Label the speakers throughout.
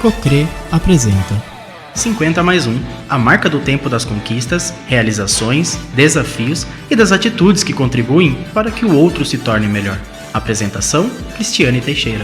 Speaker 1: Cocre apresenta
Speaker 2: 50 mais 1, a marca do tempo das conquistas, realizações, desafios e das atitudes que contribuem para que o outro se torne melhor. Apresentação: Cristiane Teixeira.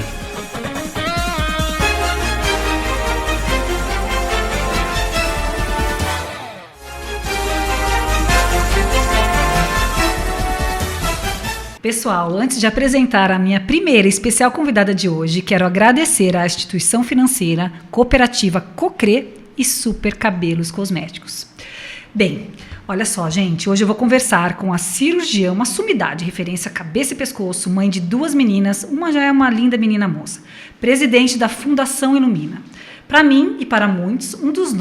Speaker 3: Pessoal, antes de apresentar a minha primeira especial convidada de hoje, quero agradecer à instituição financeira cooperativa Cocre e Super Cabelos Cosméticos. Bem, olha só, gente, hoje eu vou conversar com a cirurgiã, uma sumidade, referência cabeça e pescoço, mãe de 2 meninas, uma já é uma linda menina moça, presidente da Fundação Ilumina. Para mim e para muitos, um dos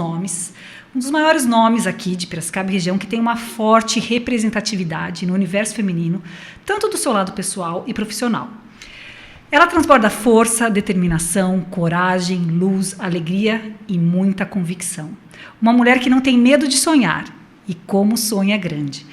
Speaker 3: maiores nomes aqui de Piracicaba e região que tem uma forte representatividade no universo feminino, tanto do seu lado pessoal e profissional. Ela transborda força, determinação, coragem, luz, alegria e muita convicção. Uma mulher que não tem medo de sonhar e como sonha grande.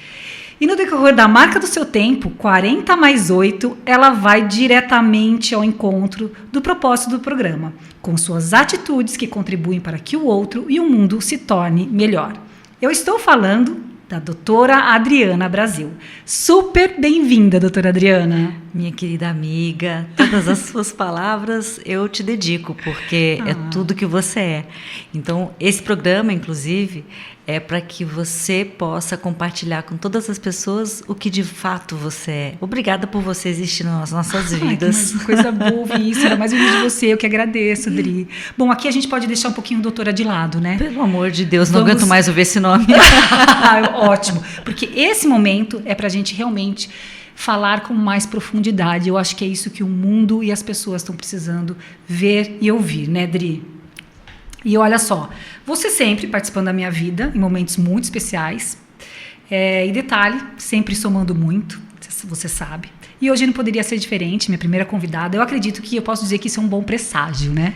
Speaker 3: E no decorrer da marca do seu tempo, 40 mais 8, ela vai diretamente ao encontro do propósito do programa, com suas atitudes que contribuem para que o outro e o mundo se torne melhor. Eu estou falando da doutora Adriana Brasil. Super bem-vinda, doutora Adriana.
Speaker 4: Minha querida amiga, todas as suas palavras eu te dedico, porque é tudo que você é. Então, esse programa, inclusive, é para que você possa compartilhar com todas as pessoas o que de fato você é. Obrigada por você existir nas nossas vidas.
Speaker 3: Ai, que coisa boa ouvir isso, ainda mais ouvir de você, eu que agradeço, Dri. Bom, aqui a gente pode deixar um pouquinho a doutora de lado, né?
Speaker 4: Pelo amor de Deus, não aguento mais ouvir esse nome.
Speaker 3: Ótimo, porque esse momento é para a gente realmente falar com mais profundidade. Eu acho que é isso que o mundo e as pessoas estão precisando ver e ouvir, né, Dri? E olha só, você sempre participando da minha vida, em momentos muito especiais, e detalhe, sempre somando muito, você sabe. E hoje não poderia ser diferente, minha primeira convidada. Eu acredito que eu posso dizer que isso é um bom presságio, né?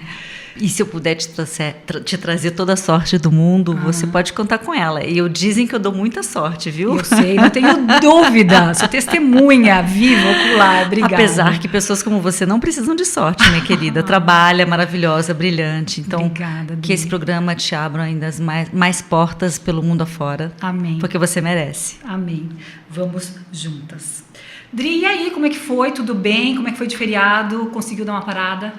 Speaker 4: E se eu puder te trazer toda a sorte do mundo, você pode contar com ela. E dizem que eu dou muita sorte, viu?
Speaker 3: Eu sei, não tenho dúvida. Sou testemunha, viva, ocular, obrigada.
Speaker 4: Apesar que pessoas como você não precisam de sorte, minha querida. Trabalha, maravilhosa, brilhante. Então, obrigada, que esse programa te abra ainda mais portas pelo mundo afora.
Speaker 3: Amém.
Speaker 4: Porque você merece.
Speaker 3: Amém. Vamos juntas. Dri, e aí, como é que foi? Tudo bem? Como é que foi de feriado? Conseguiu dar uma parada?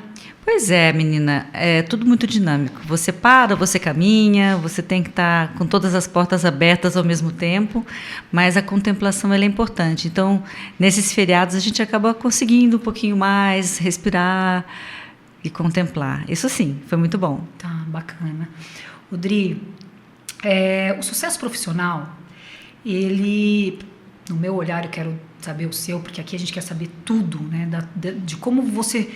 Speaker 4: Pois é, menina, é tudo muito dinâmico. Você para, você caminha, você tem que estar com todas as portas abertas ao mesmo tempo, mas a contemplação ela é importante. Então, nesses feriados, a gente acaba conseguindo um pouquinho mais, respirar e contemplar. Isso sim, foi muito bom.
Speaker 3: Tá, bacana. Dri, o sucesso profissional, ele, no meu olhar, eu quero saber o seu, porque aqui a gente quer saber tudo, né, de como você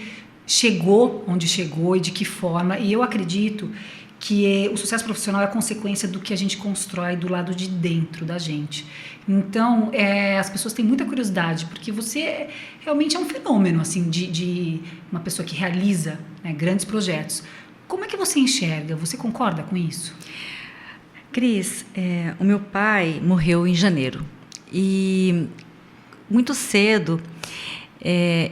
Speaker 3: chegou onde chegou e de que forma. E eu acredito que o sucesso profissional é consequência do que a gente constrói do lado de dentro da gente. Então, as pessoas têm muita curiosidade, porque você realmente é um fenômeno, assim, de uma pessoa que realiza, né, grandes projetos. Como é que você enxerga? Você concorda com isso?
Speaker 4: Cris, o meu pai morreu em janeiro. E muito cedo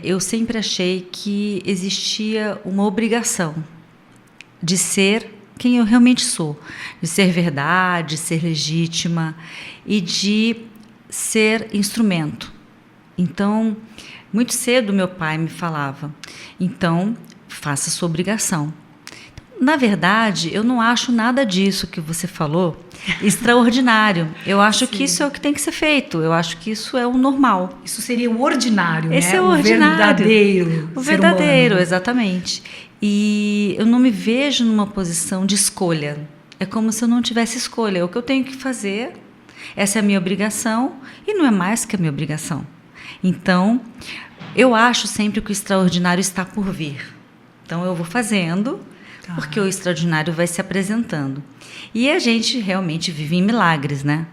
Speaker 4: eu sempre achei que existia uma obrigação de ser quem eu realmente sou, de ser verdade, de ser legítima e de ser instrumento. Então, muito cedo meu pai me falava, então faça a sua obrigação. Na verdade, eu não acho nada disso que você falou extraordinário. Eu acho que isso é o que tem que ser feito. Eu acho que isso é o normal.
Speaker 3: Isso seria o ordinário,
Speaker 4: Esse
Speaker 3: né?
Speaker 4: É o ordinário.
Speaker 3: Verdadeiro.
Speaker 4: O verdadeiro,
Speaker 3: humano.
Speaker 4: Exatamente. E eu não me vejo numa posição de escolha. É como se eu não tivesse escolha. É o que eu tenho que fazer. Essa é a minha obrigação e não é mais que a minha obrigação. Então, eu acho sempre que o extraordinário está por vir. Então, eu vou fazendo, porque o extraordinário vai se apresentando. E a gente realmente vive em milagres, né?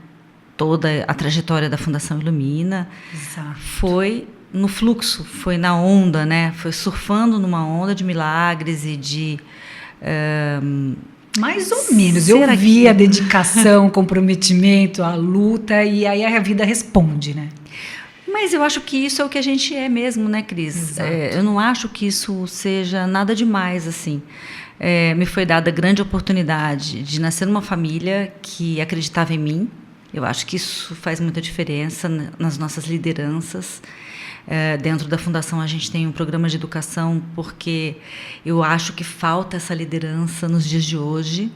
Speaker 4: Toda a trajetória da Fundação Ilumina foi no fluxo, foi na onda, né? Foi surfando numa onda de milagres e de...
Speaker 3: Mais ou menos. Eu vi a dedicação, o comprometimento, a luta, e aí a vida responde, né?
Speaker 4: Mas eu acho que isso é o que a gente é mesmo, né, Cris? Eu não acho que isso seja nada demais, assim. me foi dada a grande oportunidade de nascer numa família que acreditava em mim. Eu acho que isso faz muita diferença nas nossas lideranças. Dentro da Fundação a gente tem um programa de educação, porque eu acho que falta essa liderança nos dias de hoje.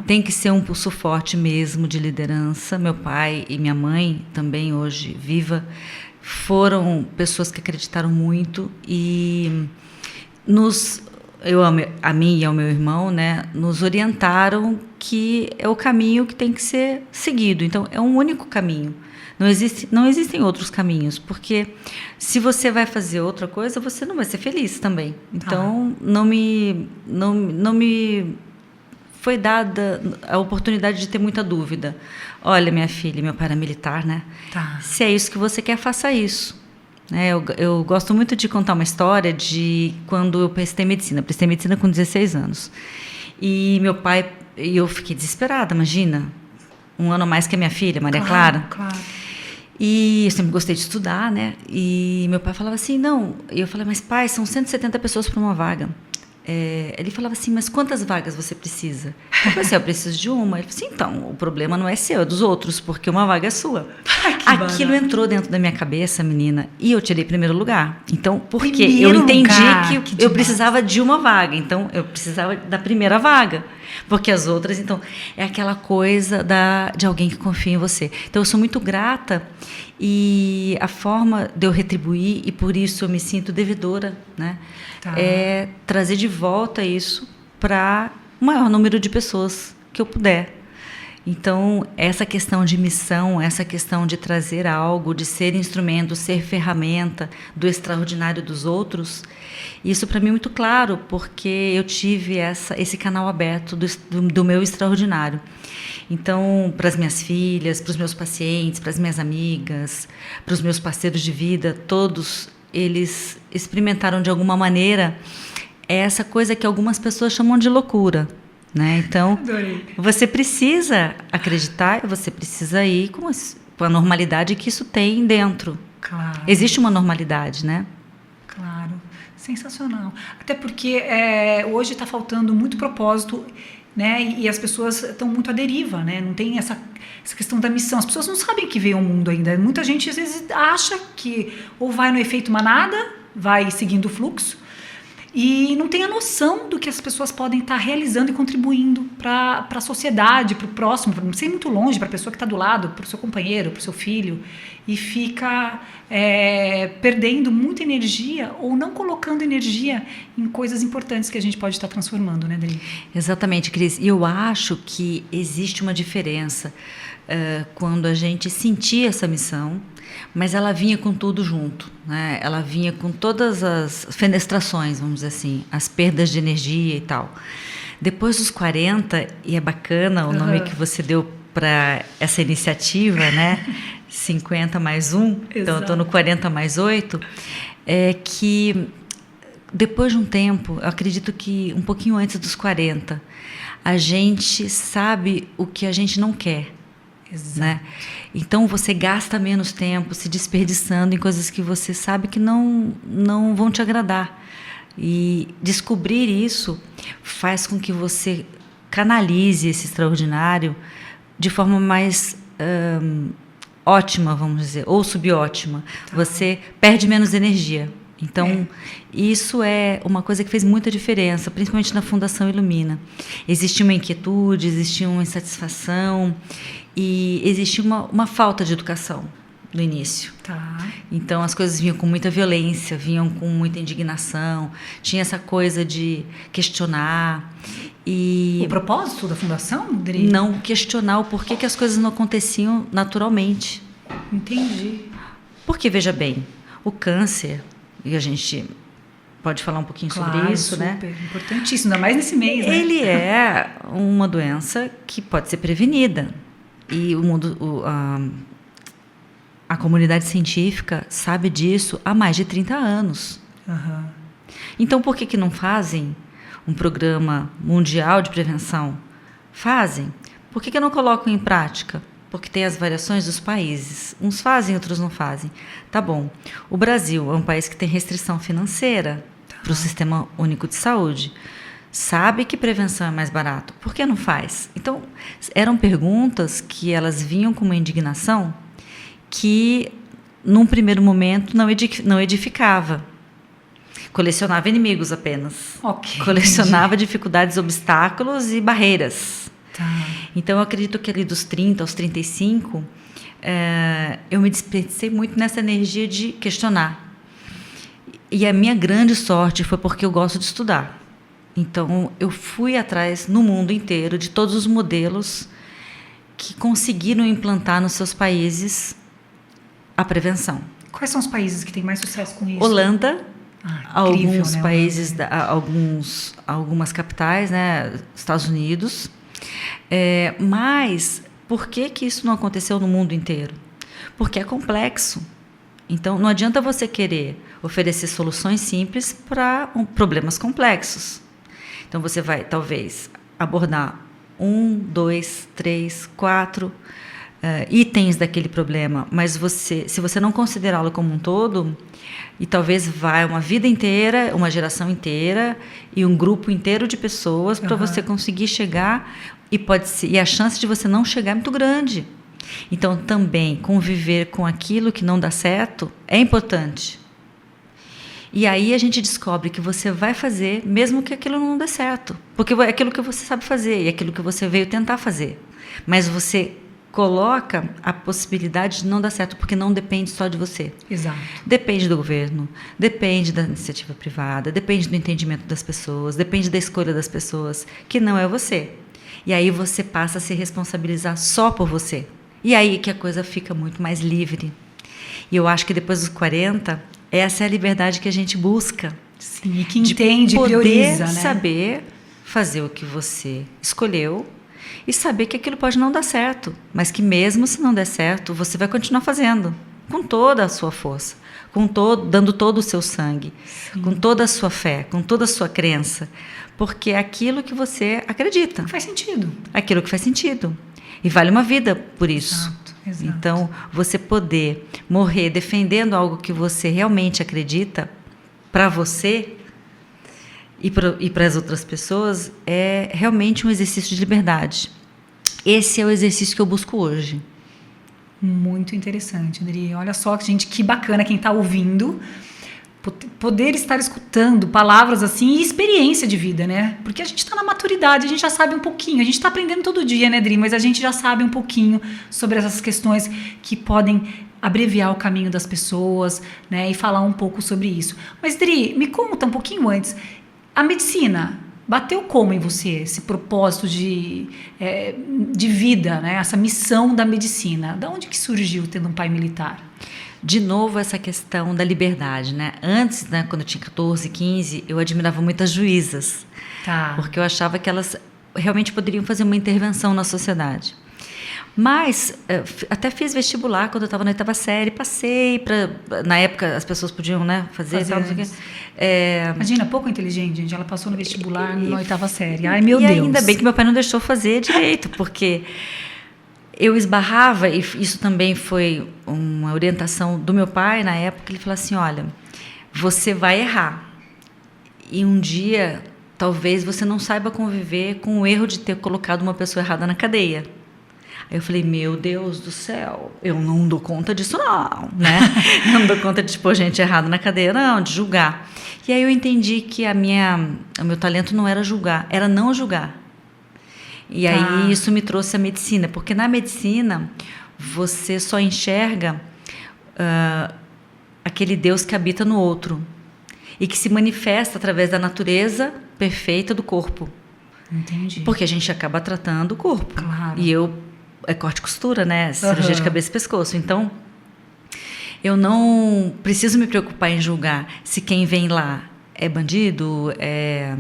Speaker 4: Tem que ser um pulso forte mesmo de liderança. Meu pai e minha mãe, também hoje viva, foram pessoas que acreditaram muito e a mim e ao meu irmão, né, nos orientaram que é o caminho que tem que ser seguido. Então, é um único caminho. Não existem outros caminhos, porque se você vai fazer outra coisa, você não vai ser feliz também. Então, não me foi dada a oportunidade de ter muita dúvida. Olha, minha filha, meu pai era militar, né? Se é isso que você quer, faça isso. Eu gosto muito de contar uma história de quando eu prestei medicina. Prestei medicina com 16 anos. E meu pai... E eu fiquei desesperada, imagina. 1 ano a mais que a minha filha, Maria Clara.
Speaker 3: Claro.
Speaker 4: E eu sempre gostei de estudar, né? E meu pai falava assim, não... E eu falei, mas pai, são 170 pessoas para uma vaga. Ele falava assim, mas quantas vagas você precisa? Eu falei assim, eu preciso de uma. Ele falou assim, então, o problema não é seu, é dos outros, porque uma vaga é sua. Aquilo entrou dentro da minha cabeça, menina, e eu tirei primeiro lugar. Então, porque eu entendi que eu precisava de uma vaga, então eu precisava da primeira vaga. Porque as outras, então, é aquela coisa de alguém que confia em você. Então, eu sou muito grata e a forma de eu retribuir, e por isso eu me sinto devedora, né? É trazer de volta isso para o maior número de pessoas que eu puder. Então, essa questão de missão, essa questão de trazer algo, de ser instrumento, ser ferramenta do extraordinário dos outros, isso para mim é muito claro, porque eu tive esse canal aberto do meu extraordinário. Então, para as minhas filhas, para os meus pacientes, para as minhas amigas, para os meus parceiros de vida, todos eles experimentaram de alguma maneira essa coisa que algumas pessoas chamam de loucura. Né? Então, você precisa acreditar, você precisa ir com a normalidade que isso tem dentro.
Speaker 3: Claro.
Speaker 4: Existe uma normalidade, né?
Speaker 3: Claro, sensacional. Até porque hoje está faltando muito propósito, né? E as pessoas estão muito à deriva, né? Não tem essa questão da missão. As pessoas não sabem que veio ao mundo ainda. Muita gente às vezes acha que ou vai no efeito manada, vai seguindo o fluxo, e não tem a noção do que as pessoas podem estar realizando e contribuindo para a sociedade, para o próximo, para não ser muito longe, para a pessoa que está do lado, para o seu companheiro, para o seu filho, e fica perdendo muita energia ou não colocando energia em coisas importantes que a gente pode estar transformando, né, Dani?
Speaker 4: Exatamente, Cris. E eu acho que existe uma diferença quando a gente sentia essa missão, mas ela vinha com tudo junto, né? Ela vinha com todas as fenestrações, vamos dizer assim, as perdas de energia e tal. Depois dos 40, e é bacana o nome que você deu para essa iniciativa, né? 50 mais 1, então eu estou no 40 mais 8, é que depois de um tempo, eu acredito que um pouquinho antes dos 40, a gente sabe o que a gente não quer. Né? Então você gasta menos tempo se desperdiçando em coisas que você sabe que não vão te agradar. E descobrir isso faz com que você canalize esse extraordinário de forma mais ótima, vamos dizer, ou subótima. Você perde menos energia. Então, isso é uma coisa que fez muita diferença, principalmente na Fundação Ilumina. Existia uma inquietude, existia uma insatisfação e existia uma falta de educação no início. Então, as coisas vinham com muita violência, vinham com muita indignação, tinha essa coisa de questionar. E
Speaker 3: o propósito da Fundação, Dri?
Speaker 4: Não questionar o porquê que as coisas não aconteciam naturalmente.
Speaker 3: Entendi.
Speaker 4: Porque, veja bem, o câncer... E a gente pode falar um pouquinho sobre isso, né?
Speaker 3: Super importantíssimo, ainda mais nesse mês, né?
Speaker 4: Ele é uma doença que pode ser prevenida. E a comunidade científica sabe disso há mais de 30 anos. Então, por que não fazem um programa mundial de prevenção? Fazem. Por que não colocam em prática? Porque tem as variações dos países. Uns fazem, outros não fazem. Tá bom. O Brasil é um país que tem restrição financeira para o Sistema Único de Saúde. sabe que prevenção é mais barato, por que não faz? Então, eram perguntas que elas vinham com uma indignação que, num primeiro momento, não edificava. Colecionava inimigos apenas. Colecionava dificuldades, obstáculos e barreiras.
Speaker 3: Tá.
Speaker 4: Então, eu acredito que ali dos 30 aos 35, eu me desperdicei muito nessa energia de questionar. E a minha grande sorte foi porque eu gosto de estudar. Então, eu fui atrás no mundo inteiro de todos os modelos que conseguiram implantar nos seus países a prevenção.
Speaker 3: Quais são os países que têm mais sucesso com isso?
Speaker 4: Holanda,
Speaker 3: incrível,
Speaker 4: alguns
Speaker 3: né?
Speaker 4: países, algumas capitais, né? Estados Unidos. Mas por que isso não aconteceu no mundo inteiro? Porque é complexo. Então, não adianta você querer oferecer soluções simples para problemas complexos. Então, você vai, talvez, abordar 1, 2, 3, 4 itens daquele problema, mas se você não considerá-lo como um todo, e talvez vai uma vida inteira, uma geração inteira e um grupo inteiro de pessoas para você conseguir chegar, e a chance de você não chegar é muito grande. Então, também, conviver com aquilo que não dá certo é importante. E aí a gente descobre que você vai fazer mesmo que aquilo não dê certo. Porque é aquilo que você sabe fazer e é aquilo que você veio tentar fazer. Mas você coloca a possibilidade de não dar certo, porque não depende só de você.
Speaker 3: Exato.
Speaker 4: Depende do governo, depende da iniciativa privada, depende do entendimento das pessoas, depende da escolha das pessoas, que não é você. E aí você passa a se responsabilizar só por você. E aí que a coisa fica muito mais livre. E eu acho que depois dos 40, essa é a liberdade que a gente busca.
Speaker 3: Sim, e que entende, prioriza, né?
Speaker 4: Saber fazer o que você escolheu e saber que aquilo pode não dar certo, mas que mesmo se não der certo, você vai continuar fazendo, com toda a sua força, dando todo o seu sangue, com toda a sua fé, com toda a sua crença, porque é aquilo que você acredita.
Speaker 3: Faz sentido.
Speaker 4: Aquilo que faz sentido. E vale uma vida por isso.
Speaker 3: Exato.
Speaker 4: Então, você poder morrer defendendo algo que você realmente acredita, para você e para as outras pessoas, é realmente um exercício de liberdade. Esse é o exercício que eu busco hoje.
Speaker 3: Muito interessante, Adri. Olha só, gente, que bacana quem está ouvindo poder estar escutando palavras assim e experiência de vida, né? Porque a gente está na maturidade, a gente já sabe um pouquinho, a gente está aprendendo todo dia, né, Dri? Mas a gente já sabe um pouquinho sobre essas questões que podem abreviar o caminho das pessoas, né? E falar um pouco sobre isso. Mas, Dri, me conta um pouquinho antes, a medicina bateu como em você esse propósito de vida, né? Essa missão da medicina? Da onde que surgiu tendo um pai militar?
Speaker 4: De novo, essa questão da liberdade, né? Antes, né, quando eu tinha 14, 15, eu admirava muito as juízas.
Speaker 3: Tá.
Speaker 4: Porque eu achava que elas realmente poderiam fazer uma intervenção na sociedade. Mas, até fiz vestibular quando eu estava na 8ª série, passei para... Na época, as pessoas podiam, né, fazer tal, não sei o quê.
Speaker 3: Imagina, pouco inteligente, gente. Ela passou no vestibular na 8ª série. Ai, meu Deus.
Speaker 4: E ainda bem que meu pai não deixou fazer direito, porque... eu esbarrava, e isso também foi uma orientação do meu pai na época, ele falou assim, olha, você vai errar. E um dia, talvez você não saiba conviver com o erro de ter colocado uma pessoa errada na cadeia. Aí eu falei, meu Deus do céu, eu não dou conta disso não, né? Eu não dou conta de pôr gente errada na cadeia, não, de julgar. E aí eu entendi que o meu talento não era julgar, era não julgar. E aí isso me trouxe a medicina, porque na medicina você só enxerga aquele Deus que habita no outro e que se manifesta através da natureza perfeita do corpo.
Speaker 3: Entendi.
Speaker 4: Porque a gente acaba tratando o corpo.
Speaker 3: Claro.
Speaker 4: E é corte e costura, né? Cirurgia de cabeça e pescoço. Então, eu não preciso me preocupar em julgar se quem vem lá é bandido, é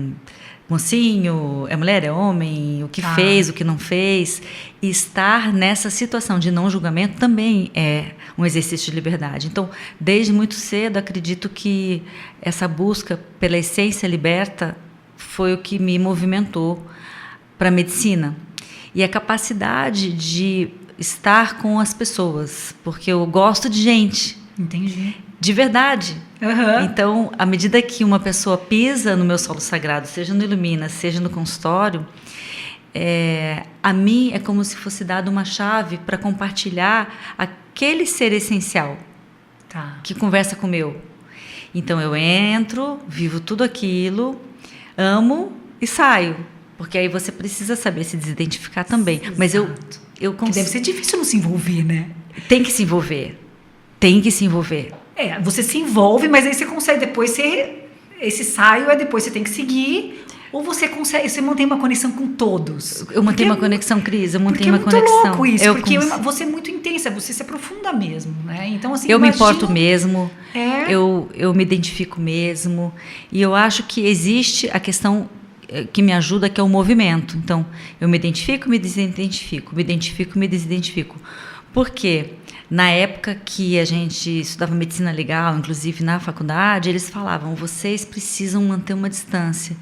Speaker 4: mocinho, é mulher, é homem, o que fez, o que não fez. E estar nessa situação de não julgamento também é um exercício de liberdade. Então, desde muito cedo, acredito que essa busca pela essência liberta foi o que me movimentou para a medicina. E a capacidade de estar com as pessoas, porque eu gosto de gente.
Speaker 3: Entendi.
Speaker 4: de verdade.
Speaker 3: Aham.
Speaker 4: Então, à medida que uma pessoa pisa no meu solo sagrado, seja no Ilumina, seja no consultório, a mim é como se fosse dado uma chave para compartilhar aquele ser essencial
Speaker 3: Tá.
Speaker 4: que conversa com o meu. Então, eu entro, vivo tudo aquilo, amo e saio. Porque aí você precisa saber se desidentificar também. Mas eu
Speaker 3: Que deve ser difícil não se envolver, né?
Speaker 4: Tem que se envolver. Tem que se envolver.
Speaker 3: Você se envolve, mas aí você consegue depois esse saio depois você tem que seguir, ou você consegue, você mantém uma conexão com todos.
Speaker 4: Eu mantenho uma conexão, Cris, eu mantenho uma
Speaker 3: conexão.
Speaker 4: conexão.
Speaker 3: É muito louco isso, porque
Speaker 4: consigo.
Speaker 3: você é muito intensa, você se aprofunda mesmo, né? Então, assim,
Speaker 4: Eu me importo mesmo, eu me identifico mesmo, e eu acho que existe a questão que me ajuda, que é o movimento. Então, eu me identifico, me desidentifico, me identifico, me desidentifico. Por quê? Na época que a gente estudava medicina legal, inclusive na faculdade, eles falavam, vocês precisam manter uma distância.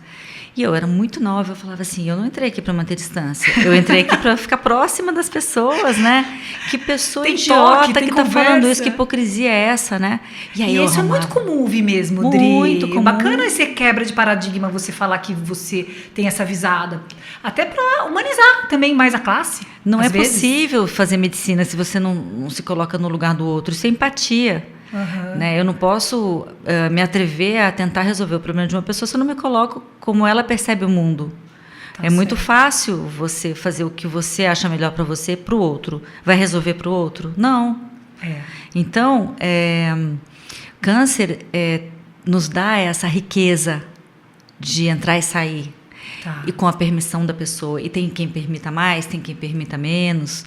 Speaker 4: E eu era muito nova, eu falava assim, eu não entrei aqui para manter distância, eu entrei aqui para ficar próxima das pessoas, né? Que pessoa
Speaker 3: tem
Speaker 4: idiota
Speaker 3: toque,
Speaker 4: que está falando isso, que hipocrisia é essa, né?
Speaker 3: E aí isso é muito comum ouvir mesmo, Dri.
Speaker 4: Muito comum.
Speaker 3: Bacana esse quebra de paradigma, você falar que você tem essa visada. Até para humanizar também mais a classe.
Speaker 4: Não é
Speaker 3: vezes.
Speaker 4: possível fazer medicina se você não se coloca no lugar do outro. Isso é empatia.
Speaker 3: Uhum.
Speaker 4: Né? Eu não posso me atrever a tentar resolver o problema de uma pessoa se eu não me coloco como ela percebe o mundo.
Speaker 3: Tá
Speaker 4: muito
Speaker 3: certo.
Speaker 4: fácil você fazer o que você acha melhor para você para o outro. Vai resolver para o outro? Não. Então, câncer nos dá essa riqueza de entrar e sair.
Speaker 3: Tá.
Speaker 4: E com a permissão da pessoa. E tem quem permita mais, tem quem permita menos.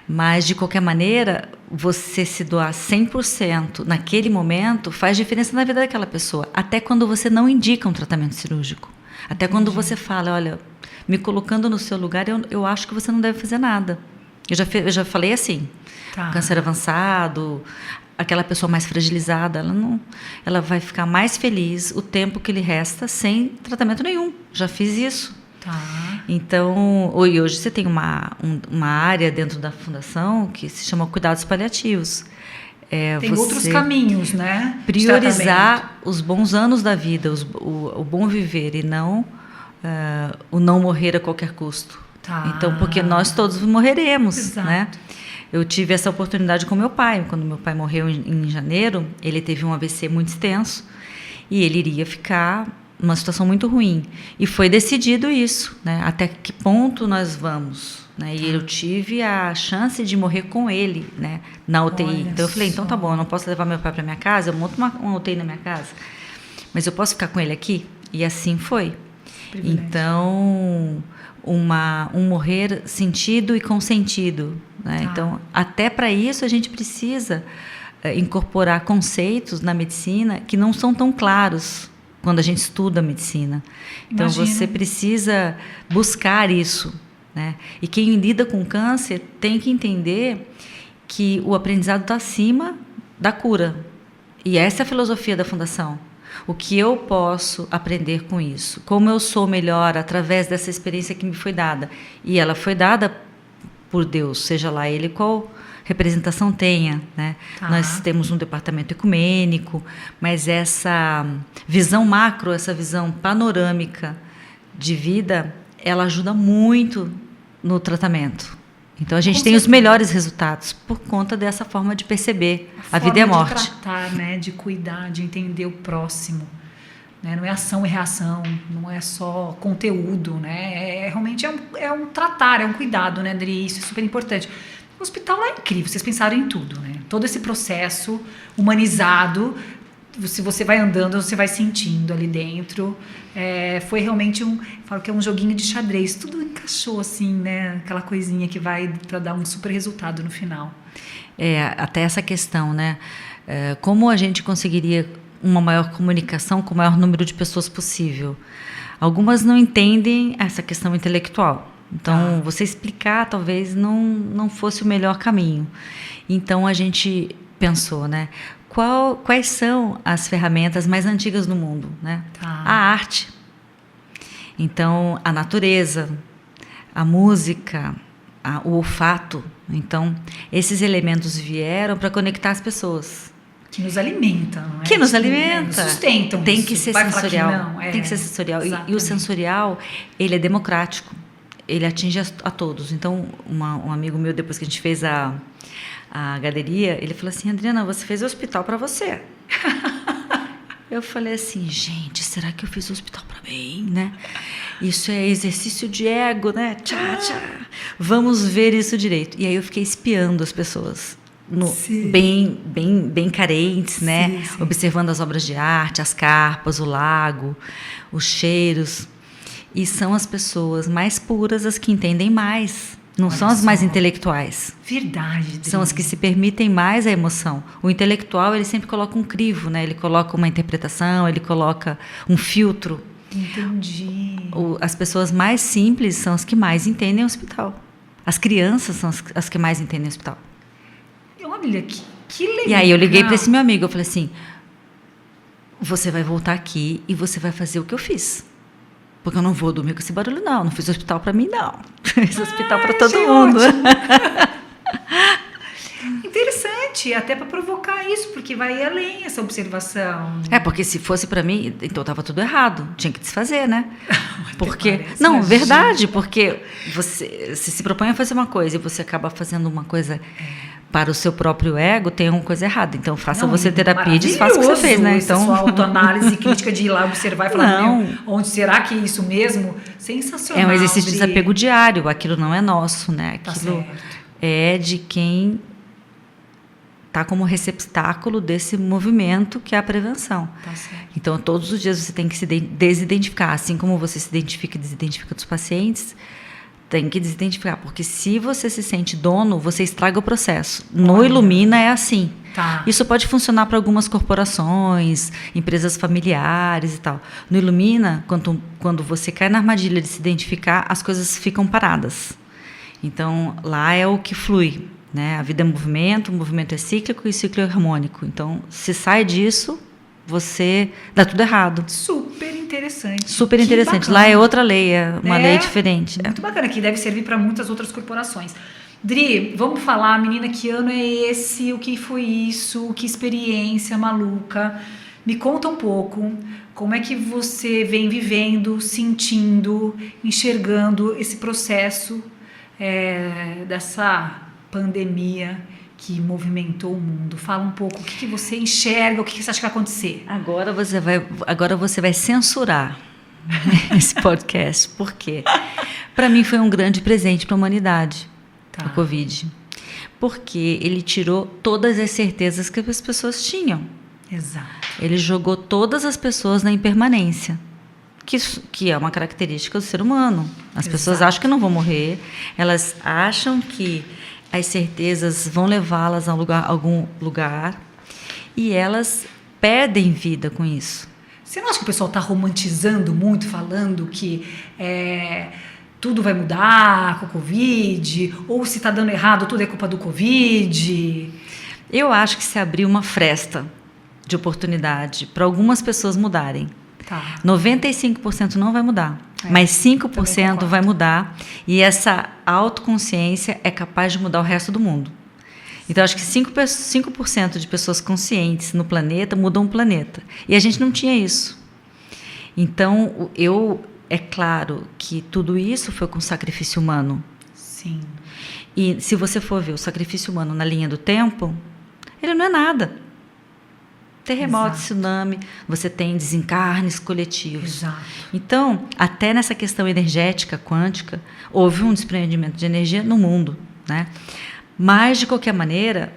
Speaker 4: Mas, de qualquer maneira, você se doar 100% naquele momento faz diferença na vida daquela pessoa. Até quando você não indica um tratamento cirúrgico. Até quando você fala, olha, me colocando no seu lugar, eu acho que você não deve fazer nada. Eu já falei assim, câncer avançado, aquela pessoa mais fragilizada, ela vai ficar mais feliz o tempo que lhe resta sem tratamento nenhum. Já fiz isso. Então, hoje você tem uma área dentro da fundação que se chama cuidados paliativos.
Speaker 3: Tem outros caminhos, né?
Speaker 4: Priorizar os bons anos da vida, o bom viver e não o não morrer a qualquer custo. Então, porque nós todos morreremos,
Speaker 3: Exato.
Speaker 4: né? Eu tive essa oportunidade com meu pai. Quando meu pai morreu em janeiro, ele teve um AVC muito extenso e ele iria ficar numa situação muito ruim. E foi decidido isso, né? Até que ponto nós vamos, né? E eu tive a chance de morrer com ele, né? Na UTI.
Speaker 3: Olha
Speaker 4: então eu falei, então tá
Speaker 3: só.
Speaker 4: bom, eu não posso levar meu pai para minha casa, eu monto uma UTI na minha casa, mas eu posso ficar com ele aqui? E assim foi.
Speaker 3: Privilégio.
Speaker 4: Então, um morrer sentido e consentido, né? Então, até para isso a gente precisa incorporar conceitos na medicina que não são tão claros quando a gente estuda a medicina. Então, você precisa buscar isso, né? E quem lida com câncer tem que entender que o aprendizado está acima da cura. E essa é a filosofia da Fundação. O que eu posso aprender com isso? Como eu sou melhor através dessa experiência que me foi dada? E ela foi dada por Deus, seja lá ele qual representação tenha, né? Nós temos um departamento ecumênico, mas essa visão macro, essa visão panorâmica de vida, ela ajuda muito no tratamento. Então a gente tem os melhores resultados por conta dessa forma de perceber a vida e a morte.
Speaker 3: De tratar, né? De cuidar, de entender o próximo. Né? Não é ação e reação, não é só conteúdo, né? Realmente é um tratar, é um cuidado, né, Adri? Isso é super importante. O hospital lá é incrível, vocês pensaram em tudo, né? Todo esse processo humanizado, se você vai andando, você vai sentindo ali dentro. Foi realmente falo que é um joguinho de xadrez, tudo encaixou assim, né? Aquela coisinha que vai para dar um super resultado no final.
Speaker 4: Até essa questão, né? Como a gente conseguiria uma maior comunicação com o maior número de pessoas possível? Algumas não entendem essa questão intelectual. Então, você explicar talvez não fosse o melhor caminho. Então, a gente pensou, né? Quais são as ferramentas mais antigas do mundo, né? A arte. Então, a natureza, a música, o olfato. Então, esses elementos vieram para conectar as pessoas.
Speaker 3: Que nos alimenta, não é?
Speaker 4: Que nos alimenta.
Speaker 3: Nos sustentam.
Speaker 4: Tem
Speaker 3: isso.
Speaker 4: que ser
Speaker 3: Vai falar que
Speaker 4: sensorial.
Speaker 3: não,
Speaker 4: Tem que ser sensorial. E o
Speaker 3: Exatamente.
Speaker 4: sensorial, ele é democrático. Ele atinge a todos. Então, um amigo meu, depois que a gente fez a galeria, ele falou assim: Adriana, você fez o hospital para você. Eu falei assim: gente, será que eu fiz o hospital para mim, né? Isso é exercício de ego, né? Tchá, tchá. Vamos ver isso direito. E aí eu fiquei espiando as pessoas. Bem carentes, né?
Speaker 3: Sim.
Speaker 4: Observando as obras de arte, as carpas, o lago, os cheiros. E são as pessoas mais puras as que entendem mais. Não
Speaker 3: Olha
Speaker 4: são as
Speaker 3: só.
Speaker 4: mais intelectuais.
Speaker 3: Verdade, Dri.
Speaker 4: São as que se permitem mais a emoção. O intelectual, ele sempre coloca um crivo, né? Ele coloca uma interpretação, ele coloca um filtro.
Speaker 3: Entendi.
Speaker 4: As pessoas mais simples são as que mais entendem o hospital. As crianças são as que mais entendem o hospital.
Speaker 3: Olha, que legal.
Speaker 4: E aí eu liguei para esse meu amigo, eu falei assim: você vai voltar aqui e você vai fazer o que eu fiz. Porque eu não vou dormir com esse barulho, não. Não fiz hospital para mim, não. Fiz hospital para todo
Speaker 3: achei
Speaker 4: mundo.
Speaker 3: ótimo. Interessante, até para provocar isso, porque vai além essa observação.
Speaker 4: Porque se fosse para mim, então estava tudo errado. Tinha que desfazer, né? Porque
Speaker 3: parece,
Speaker 4: não,
Speaker 3: imagina.
Speaker 4: verdade, porque você se propõe a fazer uma coisa e você acaba fazendo uma coisa para o seu próprio ego, tem uma coisa errada. Então faça você terapia e desfaça o que você fez, né? Então
Speaker 3: sua autoanálise crítica de ir lá observar e falar:
Speaker 4: Não.
Speaker 3: meu, onde será que é isso mesmo? Sensacional.
Speaker 4: é um exercício de
Speaker 3: Dri.
Speaker 4: desapego diário. Aquilo não é nosso, né?
Speaker 3: Tá
Speaker 4: Aquilo
Speaker 3: certo.
Speaker 4: é de quem está como receptáculo desse movimento que é a prevenção.
Speaker 3: Tá certo.
Speaker 4: Então, todos os dias você tem que se desidentificar. Assim como você se identifica e desidentifica dos pacientes, tem que desidentificar. Porque se você se sente dono, você estraga o processo. No
Speaker 3: Olha.
Speaker 4: Ilumina é assim.
Speaker 3: Tá.
Speaker 4: Isso pode funcionar para algumas corporações, empresas familiares e tal. No Ilumina, quando você cai na armadilha de se identificar, as coisas ficam paradas. Então, lá é o que flui. Né? A vida é movimento, o movimento é cíclico e o ciclo é harmônico. Então, se sai disso, você dá tudo errado.
Speaker 3: Super interessante.
Speaker 4: Super
Speaker 3: Que
Speaker 4: interessante.
Speaker 3: bacana.
Speaker 4: Lá é outra lei, é uma lei diferente.
Speaker 3: Muito bacana, que deve servir para muitas outras corporações. Dri, vamos falar, menina, que ano é esse? O que foi isso? Que experiência maluca? Me conta um pouco como é que você vem vivendo, sentindo, enxergando esse processo dessa pandemia que movimentou o mundo. Fala um pouco o que você enxerga, o que você acha que vai acontecer.
Speaker 4: Agora você vai censurar esse podcast. Por quê? Para mim foi um grande presente para a humanidade,
Speaker 3: Tá.
Speaker 4: o Covid. Porque ele tirou todas as certezas que as pessoas tinham.
Speaker 3: Exato.
Speaker 4: Ele jogou todas as pessoas na impermanência, que é uma característica do ser humano. As pessoas
Speaker 3: Exato.
Speaker 4: acham que não vão morrer, elas acham que as certezas vão levá-las a algum lugar e elas perdem vida com isso.
Speaker 3: Você não acha que o pessoal está romantizando muito, falando que tudo vai mudar com o Covid, ou se está dando errado, tudo é culpa do Covid?
Speaker 4: Eu acho que se abriu uma fresta de oportunidade para algumas pessoas mudarem.
Speaker 3: Tá.
Speaker 4: 95% não vai mudar, mas 5% vai mudar, e essa autoconsciência é capaz de mudar o resto do mundo. Então, acho que 5% de pessoas conscientes no planeta mudam o planeta. E a gente não tinha isso. Então, é claro que tudo isso foi com sacrifício humano.
Speaker 3: Sim.
Speaker 4: E se você for ver o sacrifício humano na linha do tempo, ele não é nada. Terremoto,
Speaker 3: Exato.
Speaker 4: tsunami, você tem desencarnes coletivos.
Speaker 3: Exato.
Speaker 4: Então, até nessa questão energética, quântica, houve um desprendimento de energia no mundo, né? Mas, de qualquer maneira,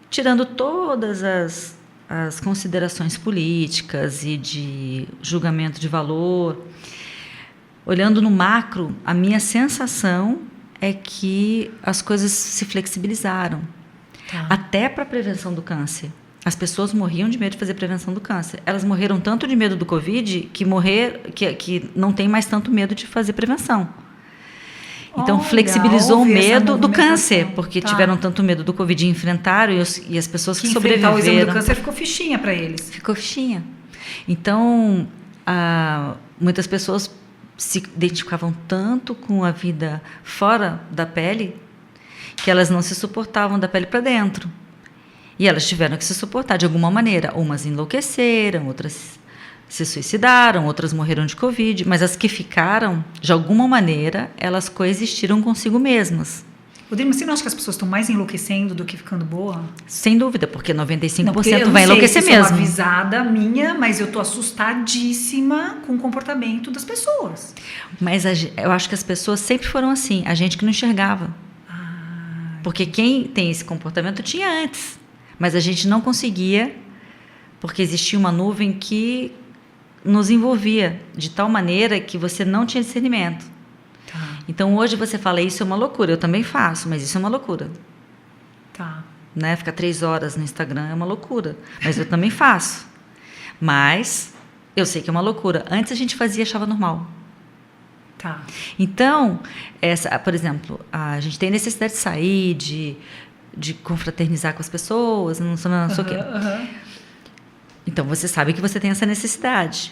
Speaker 4: tirando todas as considerações políticas e de julgamento de valor, olhando no macro, a minha sensação é que as coisas se flexibilizaram.
Speaker 3: Tá.
Speaker 4: Até para a prevenção do câncer. As pessoas morriam de medo de fazer prevenção do câncer. Elas morreram tanto de medo do Covid que não tem mais tanto medo de fazer prevenção. Então,
Speaker 3: Olha,
Speaker 4: flexibilizou o
Speaker 3: houve essa
Speaker 4: medo do
Speaker 3: movimentação.
Speaker 4: câncer, porque
Speaker 3: Tá.
Speaker 4: tiveram tanto medo do Covid e enfrentaram, e as pessoas que
Speaker 3: enfrentar o exame do
Speaker 4: sobreviveram...
Speaker 3: câncer ficou fichinha para eles.
Speaker 4: Ficou fichinha. Então, muitas pessoas se identificavam tanto com a vida fora da pele que elas não se suportavam da pele para dentro. E elas tiveram que se suportar de alguma maneira. Umas enlouqueceram, outras se suicidaram, outras morreram de Covid, mas as que ficaram, de alguma maneira, elas coexistiram consigo mesmas.
Speaker 3: Rodrigo, mas você não acha que as pessoas estão mais enlouquecendo do que ficando boa?
Speaker 4: Sem dúvida, porque 95%
Speaker 3: não, porque eu não
Speaker 4: vai
Speaker 3: sei
Speaker 4: enlouquecer
Speaker 3: se
Speaker 4: mesmo.
Speaker 3: É uma avisada minha, mas eu tô assustadíssima com o comportamento das pessoas.
Speaker 4: Mas eu acho que as pessoas sempre foram assim, a gente que não enxergava. Porque quem tem esse comportamento tinha antes, mas a gente não conseguia, porque existia uma nuvem que nos envolvia de tal maneira que você não tinha discernimento. Então, hoje você fala, isso é uma loucura. Eu também faço, mas isso é uma loucura.
Speaker 3: Tá.
Speaker 4: Né? Ficar 3 horas no Instagram é uma loucura. Mas eu também faço. Mas eu sei que é uma loucura. Antes a gente fazia e achava normal.
Speaker 3: Tá.
Speaker 4: Então, por exemplo, a gente tem necessidade de sair, de confraternizar com as pessoas, não sei o quê. Então, você sabe que você tem essa necessidade.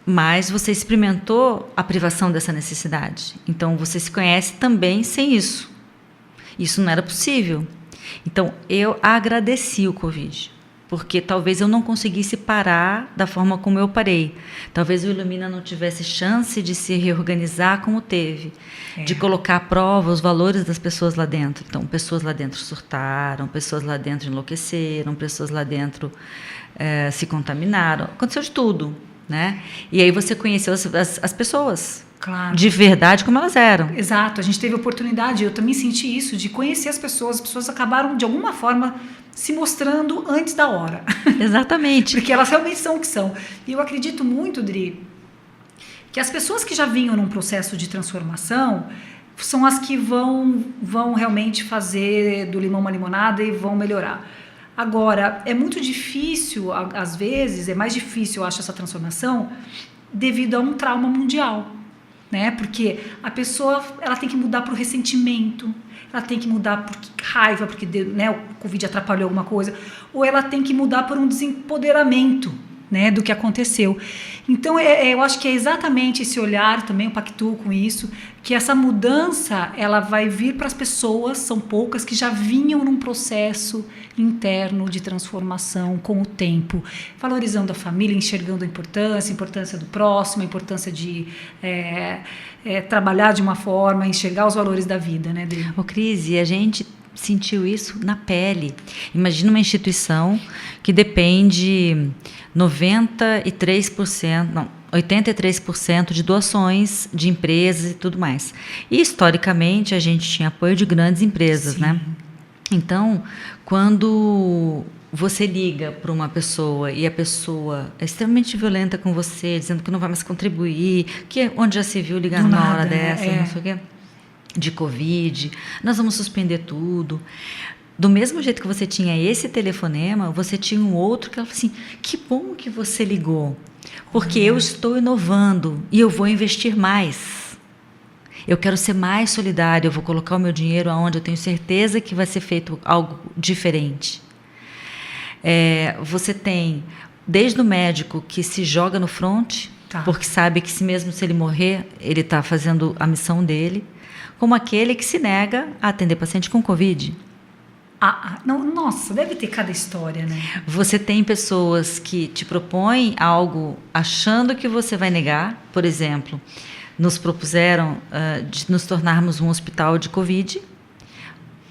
Speaker 4: Mas você experimentou a privação dessa necessidade. Então, você se conhece também sem isso. Isso não era possível. Então, eu agradeci o Covid. Porque talvez eu não conseguisse parar da forma como eu parei. Talvez o Ilumina não tivesse chance de se reorganizar como teve. De colocar à prova os valores das pessoas lá dentro. Então, pessoas lá dentro surtaram, pessoas lá dentro enlouqueceram, pessoas lá dentro se contaminaram. Aconteceu de tudo. Né? E aí você conheceu as pessoas,
Speaker 3: claro,
Speaker 4: de verdade como elas eram.
Speaker 3: Exato, a gente teve a oportunidade, eu também senti isso, de conhecer as pessoas acabaram de alguma forma se mostrando antes da hora.
Speaker 4: Exatamente.
Speaker 3: Porque elas realmente são o que são. E eu acredito muito, Dri, que as pessoas que já vinham num processo de transformação são as que vão realmente fazer do limão uma limonada e vão melhorar. Agora, é muito difícil, às vezes, é mais difícil, eu acho, essa transformação devido a um trauma mundial, né? Porque a pessoa ela tem que mudar para o ressentimento, ela tem que mudar por raiva, porque né, o Covid atrapalhou alguma coisa, ou ela tem que mudar por um desempoderamento, né, do que aconteceu. Então, eu acho que é exatamente esse olhar, também eu pactuo com isso, que essa mudança ela vai vir para as pessoas, são poucas, que já vinham num processo interno de transformação com o tempo, valorizando a família, enxergando a importância do próximo, a importância de trabalhar de uma forma, enxergar os valores da vida, né, Dri?
Speaker 4: Ô, Cris, e a gente sentiu isso na pele. Imagina uma instituição que depende 83% de doações de empresas e tudo mais. E, historicamente, a gente tinha apoio de grandes empresas, né? Então, quando você liga para uma pessoa e a pessoa é extremamente violenta com você, dizendo que não vai mais contribuir, onde já se viu ligar numa hora dessa, não sei o quê, de Covid, nós vamos suspender tudo. Do mesmo jeito que você tinha esse telefonema, você tinha um outro que ela falou assim, que bom que você ligou, porque eu estou inovando e eu vou investir mais. Eu quero ser mais solidário, eu vou colocar o meu dinheiro onde eu tenho certeza que vai ser feito algo diferente. Você tem, desde o médico que se joga no fronte, porque sabe que mesmo se ele morrer, ele está fazendo a missão dele, como aquele que se nega a atender paciente com Covid.
Speaker 3: Não, nossa, deve ter cada história, né?
Speaker 4: Você tem pessoas que te propõem algo achando que você vai negar. Por exemplo, nos propuseram de nos tornarmos um hospital de Covid.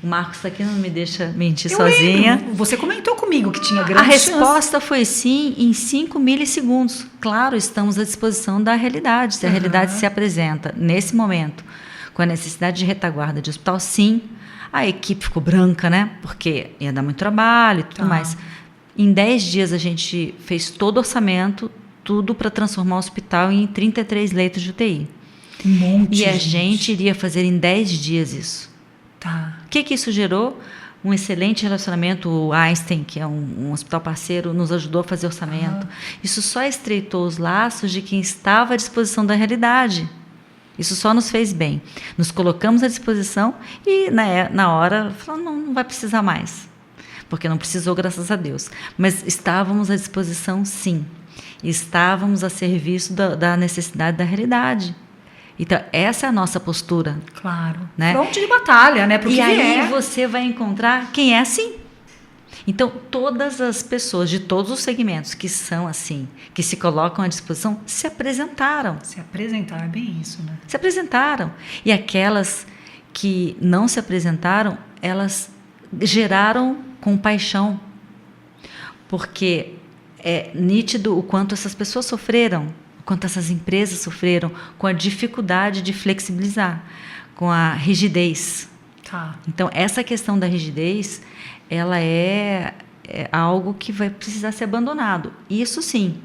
Speaker 4: O Marcos está aqui, não me deixa mentir sozinha.
Speaker 3: Lembro. Você comentou comigo que tinha grande chance.
Speaker 4: A resposta foi sim em 5 milissegundos. Claro, estamos à disposição da realidade. Se a realidade se apresenta nesse momento com a necessidade de retaguarda de hospital, sim. A equipe ficou branca, né? Porque ia dar muito trabalho e tudo mais. Em 10 dias a gente fez todo o orçamento, tudo para transformar o hospital em 33 leitos de UTI.
Speaker 3: Um monte.
Speaker 4: E a gente iria fazer em 10 dias isso. O que isso gerou? Um excelente relacionamento. O Einstein, que é um hospital parceiro, nos ajudou a fazer orçamento. Isso só estreitou os laços de quem estava à disposição da realidade. Isso só nos fez bem. Nos colocamos à disposição e, na hora, falamos, não vai precisar mais. Porque não precisou, graças a Deus. Mas estávamos à disposição, sim. E estávamos a serviço da necessidade da realidade. Então, essa é a nossa postura.
Speaker 3: Claro.
Speaker 4: Né?
Speaker 3: Fronte de batalha, né?
Speaker 4: E aí você vai encontrar quem é assim. Então, todas as pessoas de todos os segmentos que são assim, que se colocam à disposição, se apresentaram.
Speaker 3: Se apresentar é bem isso, né?
Speaker 4: Se apresentaram. E aquelas que não se apresentaram, elas geraram compaixão. Porque é nítido o quanto essas pessoas sofreram, o quanto essas empresas sofreram com a dificuldade de flexibilizar, com a rigidez.
Speaker 3: Tá.
Speaker 4: Então, essa questão da rigidez, ela é algo que vai precisar ser abandonado. Isso sim,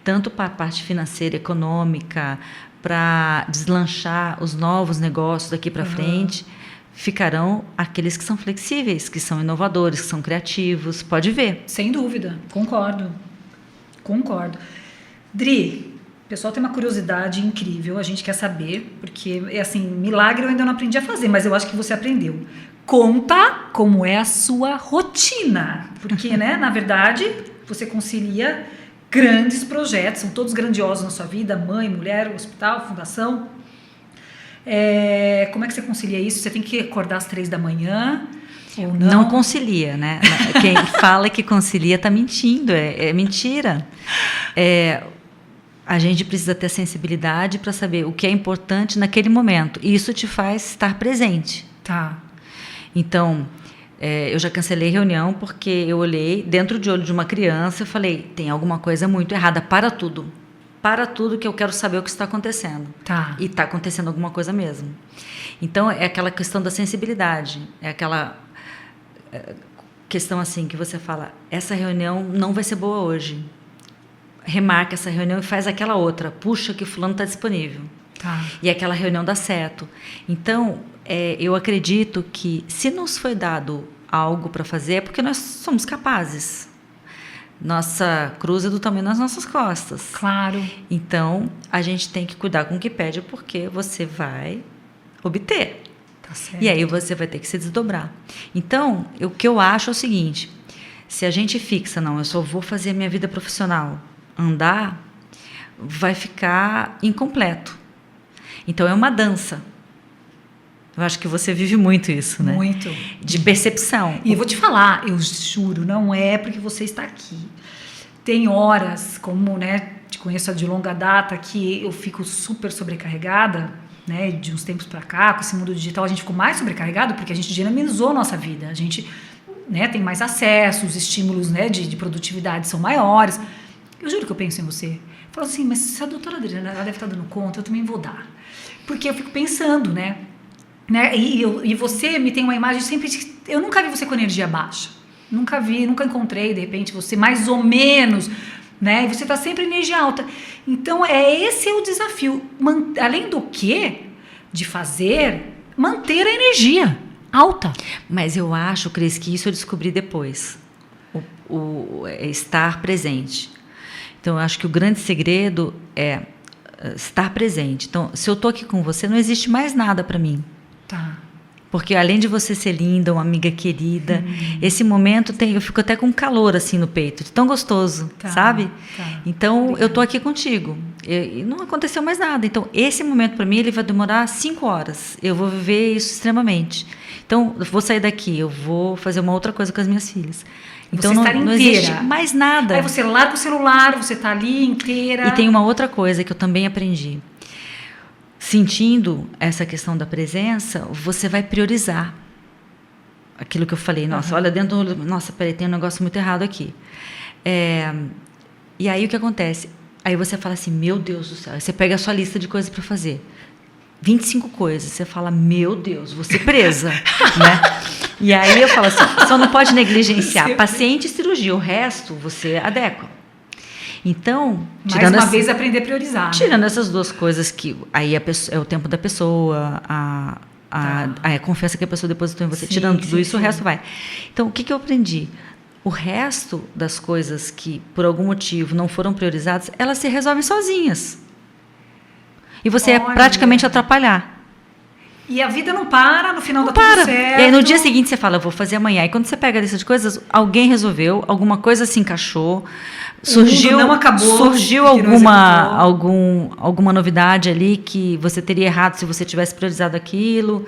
Speaker 4: tanto para a parte financeira, econômica, para deslanchar os novos negócios daqui para frente, ficarão aqueles que são flexíveis, que são inovadores, que são criativos. Pode ver.
Speaker 3: Sem dúvida, concordo. Dri, o pessoal tem uma curiosidade incrível, a gente quer saber, porque, assim, milagre eu ainda não aprendi a fazer, mas eu acho que você aprendeu. Conta como é a sua rotina, porque, né, na verdade, você concilia grandes projetos, são todos grandiosos na sua vida, mãe, mulher, hospital, fundação. Como é que você concilia isso? Você tem que acordar às 3 da manhã ou não?
Speaker 4: Não concilia, né? Quem fala que concilia está mentindo, é mentira. A gente precisa ter sensibilidade para saber o que é importante naquele momento. E isso te faz estar presente.
Speaker 3: Tá.
Speaker 4: Então, eu já cancelei reunião porque eu olhei dentro de olho de uma criança e falei, tem alguma coisa muito errada, para tudo que eu quero saber o que está acontecendo.
Speaker 3: Tá.
Speaker 4: E está acontecendo alguma coisa mesmo. Então, é aquela questão da sensibilidade, é aquela questão assim que você fala, essa reunião não vai ser boa hoje. Remarca essa reunião e faz aquela outra, puxa que fulano está disponível.
Speaker 3: Tá.
Speaker 4: E aquela reunião dá certo. Então, eu acredito que se nos foi dado algo para fazer, é porque nós somos capazes. Nossa cruz é do tamanho das nossas costas.
Speaker 3: Claro.
Speaker 4: Então, a gente tem que cuidar com o que pede, porque você vai obter.
Speaker 3: Tá certo.
Speaker 4: E aí você vai ter que se desdobrar. Então, o que eu acho é o seguinte, se a gente fixa, não, eu só vou fazer a minha vida profissional andar, vai ficar incompleto. Então, é uma dança. Eu acho que você vive muito isso, né?
Speaker 3: Muito.
Speaker 4: De percepção.
Speaker 3: E eu vou te falar, eu juro, não é porque você está aqui. Tem horas, como, né, te conheço de longa data, que eu fico super sobrecarregada, né, de uns tempos para cá, com esse mundo digital, a gente ficou mais sobrecarregado porque a gente dinamizou a nossa vida. A gente, né, tem mais acesso, os estímulos, né, de produtividade são maiores. Eu juro que eu penso em você. Eu falo assim, mas se a doutora Adriana ela deve estar dando conta, eu também vou dar. Porque eu fico pensando, né? E você me tem uma imagem sempre de, eu nunca vi você com energia baixa, nunca encontrei de repente você mais ou menos, né? E você está sempre em energia alta. Então esse é o desafio, além do que de fazer, manter a energia alta.
Speaker 4: Mas eu acho, Cris, que isso eu descobri depois, o estar presente. Então eu acho que o grande segredo é estar presente. Então, se eu estou aqui com você, não existe mais nada para mim.
Speaker 3: Tá.
Speaker 4: Porque além de você ser linda, uma amiga querida, esse momento eu fico até com calor assim no peito, de tão gostoso, sabe?
Speaker 3: Tá.
Speaker 4: Então,
Speaker 3: Obrigada.
Speaker 4: eu tô aqui contigo. E não aconteceu mais nada. Então, esse momento para mim, ele vai demorar 5 horas. Eu vou viver isso extremamente. Então, eu vou sair daqui, eu vou fazer uma outra coisa com as minhas filhas. Então, não existe mais nada.
Speaker 3: Aí você larga o celular, você tá ali inteira.
Speaker 4: E tem uma outra coisa que eu também aprendi. Sentindo essa questão da presença, você vai priorizar aquilo que eu falei. Nossa, olha dentro do... Nossa, peraí, tem um negócio muito errado aqui. E aí o que acontece? Aí você fala assim, meu Deus do céu. Aí você pega a sua lista de coisas para fazer. 25 coisas. Você fala, meu Deus, vou ser presa. Né? E aí eu falo assim, só não pode negligenciar paciente e cirurgia. O resto você adequa. Então,
Speaker 3: mais uma vez aprender a priorizar.
Speaker 4: Tirando essas duas coisas que aí é o tempo da pessoa, a confiança que a pessoa depositou em você,
Speaker 3: Sim,
Speaker 4: tirando tudo isso,
Speaker 3: sim.
Speaker 4: O resto vai. Então, o que eu aprendi? O resto das coisas que, por algum motivo, não foram priorizadas, elas se resolvem sozinhas. E você é praticamente atrapalhar.
Speaker 3: E a vida não para, no final
Speaker 4: Não
Speaker 3: dá
Speaker 4: para.
Speaker 3: tudo certo.
Speaker 4: E aí no dia seguinte você fala, eu vou fazer amanhã. E quando você pega a lista de coisas, alguém resolveu, alguma coisa se encaixou,
Speaker 3: mundo não acabou,
Speaker 4: surgiu
Speaker 3: porque não executou.
Speaker 4: alguma novidade ali que você teria errado se você tivesse priorizado aquilo,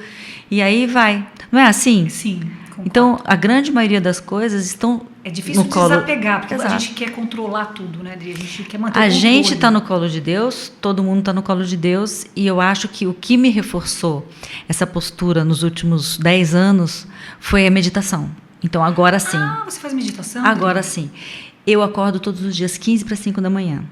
Speaker 4: e aí vai. Não é assim?
Speaker 3: Sim, concordo.
Speaker 4: Então, a grande maioria das coisas estão
Speaker 3: É difícil
Speaker 4: no colo.
Speaker 3: desapegar, porque
Speaker 4: Exato.
Speaker 3: a gente quer controlar tudo, né, Adri? A gente quer manter o
Speaker 4: A
Speaker 3: controle.
Speaker 4: gente está no colo de Deus, todo mundo está no colo de Deus, e eu acho que o que me reforçou essa postura nos últimos 10 anos foi a meditação. Então, agora sim.
Speaker 3: Ah, você faz meditação?
Speaker 4: Agora
Speaker 3: Adri?
Speaker 4: sim. Eu acordo todos os dias 15 para 5 da manhã.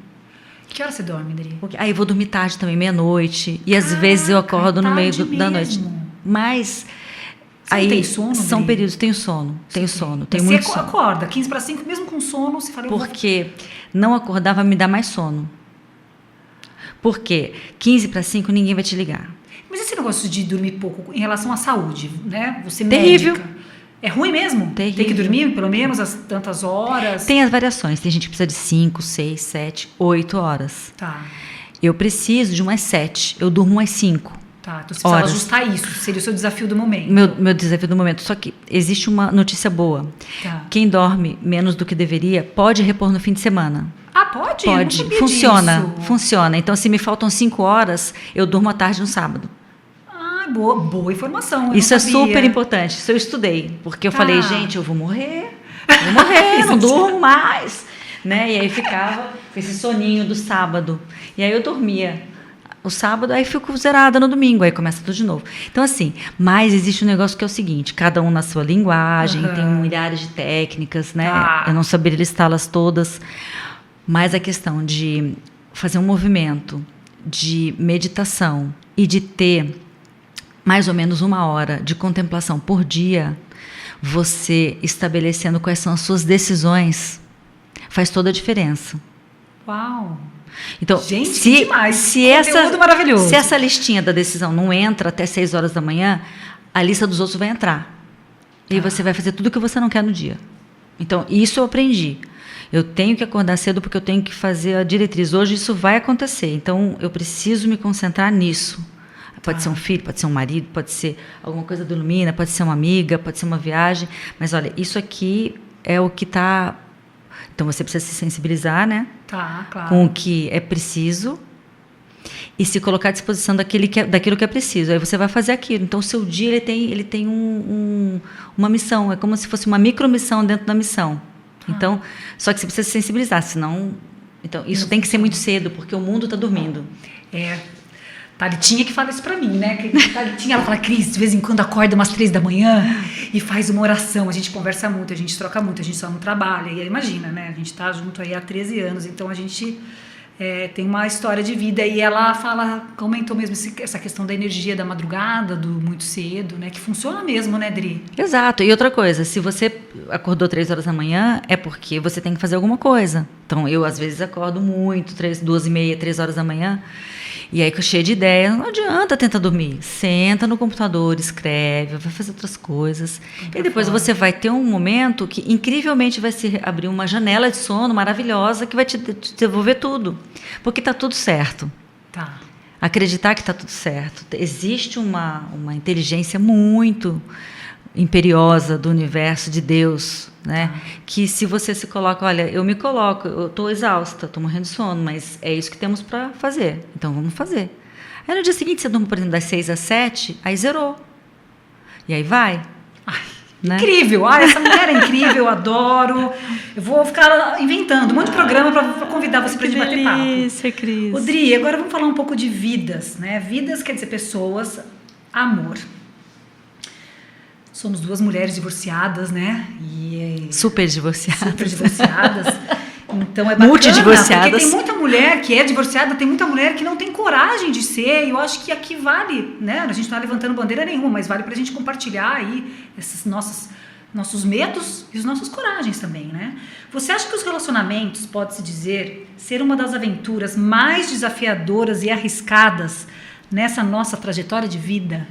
Speaker 3: Que hora você dorme, Adri?
Speaker 4: Aí eu vou dormir tarde também, meia-noite, e às vezes eu acordo no meio da noite. Mas
Speaker 3: Você
Speaker 4: aí
Speaker 3: não tem sono,
Speaker 4: são
Speaker 3: Adri?
Speaker 4: períodos, tenho sono, tenho
Speaker 3: Mas
Speaker 4: muito
Speaker 3: você
Speaker 4: sono.
Speaker 3: acorda 15 para 5, mesmo com sono, você fala... eu vou-
Speaker 4: Porque não acordar vai me dar mais sono. Porque 15 para 5 ninguém vai te ligar.
Speaker 3: Mas esse negócio de dormir pouco em relação à saúde, né? Você
Speaker 4: Terrível.
Speaker 3: médica. É ruim mesmo?
Speaker 4: Terrível.
Speaker 3: Tem que dormir pelo menos as tantas horas?
Speaker 4: Tem as variações, tem gente que precisa de 5, 6, 7, 8 horas.
Speaker 3: Tá,
Speaker 4: Eu preciso de umas 7, eu durmo umas 5.
Speaker 3: tá. Então você precisa
Speaker 4: Horas.
Speaker 3: ajustar isso. Seria o seu desafio do momento.
Speaker 4: Meu desafio do momento. Só que existe uma notícia boa.
Speaker 3: Tá.
Speaker 4: Quem dorme menos do que deveria pode repor no fim de semana.
Speaker 3: Ah, pode? Eu não
Speaker 4: Pode.
Speaker 3: sabia
Speaker 4: Funciona.
Speaker 3: disso.
Speaker 4: Funciona. Então, se me faltam 5 horas, eu durmo à tarde no sábado.
Speaker 3: Ah, boa informação. eu
Speaker 4: Isso
Speaker 3: não
Speaker 4: é
Speaker 3: sabia.
Speaker 4: super importante. Isso eu estudei. Porque eu
Speaker 3: Tá.
Speaker 4: falei, gente, eu vou morrer. Eu vou morrer, não durmo mais. Né? E aí ficava com esse soninho do sábado. E aí eu dormia o sábado, aí fico zerada no domingo, aí começa tudo de novo. Então, assim, mas existe um negócio que é o seguinte, cada um na sua linguagem,
Speaker 3: Aham.
Speaker 4: tem milhares de técnicas, né?
Speaker 3: Tá.
Speaker 4: Eu não saberia listá-las todas, mas a questão de fazer um movimento de meditação e de ter mais ou menos 1 hora de contemplação por dia, você estabelecendo quais são as suas decisões, faz toda a diferença.
Speaker 3: Uau.
Speaker 4: Então,
Speaker 3: Gente, que demais.
Speaker 4: se
Speaker 3: Conteúdo maravilhoso.
Speaker 4: se essa listinha da decisão não entra até 6 horas da manhã, a lista dos outros vai entrar. E aí você vai fazer tudo o que você não quer no dia. Então, isso eu aprendi. Eu tenho que acordar cedo porque eu tenho que fazer a diretriz. Hoje isso vai acontecer. Então, eu preciso me concentrar nisso. Pode ser um filho, pode ser um marido, pode ser alguma coisa do Ilumina, pode ser uma amiga, pode ser uma viagem. Mas, olha, isso aqui é o que está... Então, você precisa se sensibilizar, né?
Speaker 3: Tá, claro.
Speaker 4: Com o que é preciso e se colocar à disposição daquilo que é preciso. Aí você vai fazer aquilo. Então, o seu dia ele tem uma missão. É como se fosse uma micromissão dentro da missão. Então, só que você precisa se sensibilizar, senão... Então, isso tem que ser muito cedo, porque o mundo está dormindo.
Speaker 3: É. Thalitinha que fala isso pra mim, né? Thalitinha, ela fala, Cris, de vez em quando acorda umas 3 da manhã e faz uma oração. A gente conversa muito, a gente troca muito, a gente só não trabalha. E aí, imagina, né? A gente tá junto aí há 13 anos, então a gente tem uma história de vida. E ela comentou mesmo essa questão da energia da madrugada, do muito cedo, né? Que funciona mesmo, né, Dri?
Speaker 4: Exato. E outra coisa, se você acordou 3 horas da manhã, é porque você tem que fazer alguma coisa. Então, eu, às vezes, acordo muito, 2h30, 3 horas da manhã. E aí, cheio de ideia, não adianta tentar dormir. Senta no computador, escreve, vai fazer outras coisas. E depois você vai ter um momento que, incrivelmente, vai se abrir uma janela de sono maravilhosa que vai te devolver tudo. Porque está tudo certo.
Speaker 3: Tá.
Speaker 4: Acreditar que está tudo certo. Existe uma inteligência muito imperiosa do universo, de Deus, né? Que se você se coloca, olha, eu me coloco, eu estou exausta, estou morrendo de sono, mas é isso que temos para fazer, então vamos fazer. Aí no dia seguinte você dorme, por exemplo, das 6 às 7, aí zerou. E aí vai.
Speaker 3: Ai,
Speaker 4: né?
Speaker 3: Incrível! Essa mulher é incrível, eu adoro. Eu vou ficar inventando um monte de programa para convidar você para a gente bater papo.
Speaker 4: Cris.
Speaker 3: Odri, agora vamos falar um pouco de vidas, né? Vidas quer dizer pessoas, amor. Somos 2 mulheres divorciadas, né?
Speaker 4: Super divorciadas.
Speaker 3: Super divorciadas. Então é bacana,
Speaker 4: Multidivorciadas.
Speaker 3: porque tem muita mulher que é divorciada, tem muita mulher que não tem coragem de ser, e eu acho que aqui vale, né? A gente não está levantando bandeira nenhuma, mas vale pra gente compartilhar aí esses nossos medos e as nossas coragens também, né? Você acha que os relacionamentos, pode-se dizer, ser uma das aventuras mais desafiadoras e arriscadas nessa nossa trajetória de vida?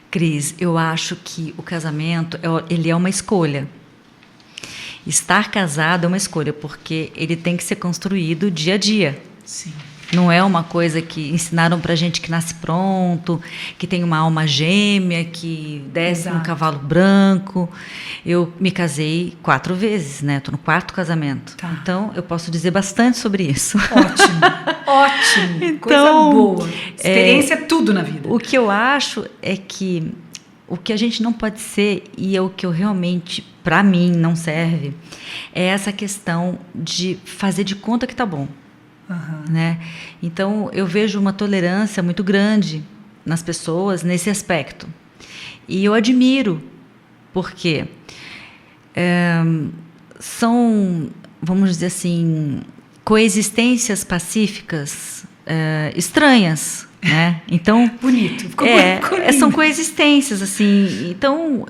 Speaker 4: Cris, eu acho que o casamento, ele é uma escolha. Estar casado é uma escolha, porque ele tem que ser construído dia a dia.
Speaker 3: Sim.
Speaker 4: Não é uma coisa que ensinaram pra gente que nasce pronto, que tem uma alma gêmea, que desce num cavalo branco. Eu me casei 4 vezes, né? Estou no 4º casamento.
Speaker 3: Tá.
Speaker 4: Então, eu posso dizer bastante sobre isso.
Speaker 3: Ótimo, ótimo.
Speaker 4: Então,
Speaker 3: coisa boa. Experiência é tudo na vida.
Speaker 4: O que eu acho é que o que a gente não pode ser, e é o que eu realmente, para mim, não serve, é essa questão de fazer de conta que tá bom. Né? Então, eu vejo uma tolerância muito grande nas pessoas nesse aspecto. E eu admiro, porque são, vamos dizer assim, coexistências pacíficas estranhas. Né? Então,
Speaker 3: bonito. Ficou
Speaker 4: são coexistências assim. Então,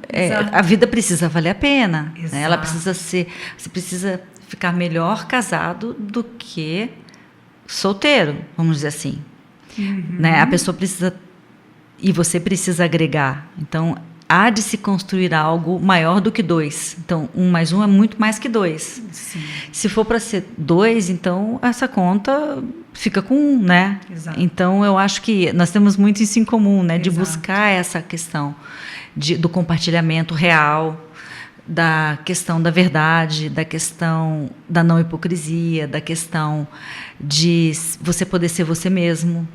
Speaker 4: a vida precisa valer a pena. Né? Ela precisa ser. Você precisa ficar melhor casado do que solteiro, vamos dizer assim. Né? A pessoa precisa, e você precisa agregar. Então, há de se construir algo maior do que 2. Então, 1 mais 1 é muito mais que 2.
Speaker 3: Sim.
Speaker 4: Se for para ser 2, então essa conta fica com 1, né?
Speaker 3: Exato.
Speaker 4: Então, eu acho que nós temos muito isso em comum, né? De
Speaker 3: Exato.
Speaker 4: buscar essa questão do compartilhamento real, da questão da verdade, da questão da não hipocrisia, da questão de você poder ser você mesmo.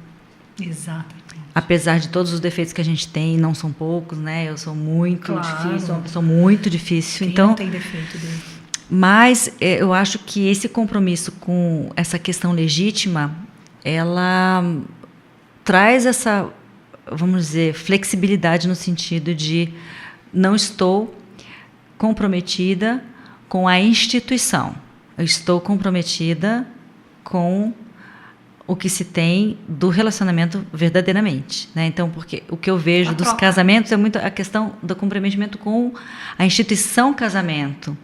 Speaker 3: Exato.
Speaker 4: Apesar de todos os defeitos que a gente tem, não são poucos, né? Eu sou muito difícil, sou uma pessoa muito difícil.
Speaker 3: Quem
Speaker 4: então,
Speaker 3: não tem defeito dele.
Speaker 4: Mas eu acho que esse compromisso com essa questão legítima, ela traz essa, vamos dizer, flexibilidade no sentido de não estou comprometida com a instituição. Eu estou comprometida com o que se tem do relacionamento verdadeiramente, né? Então, porque o que eu vejo dos casamentos é muito a questão do comprometimento com a instituição casamento,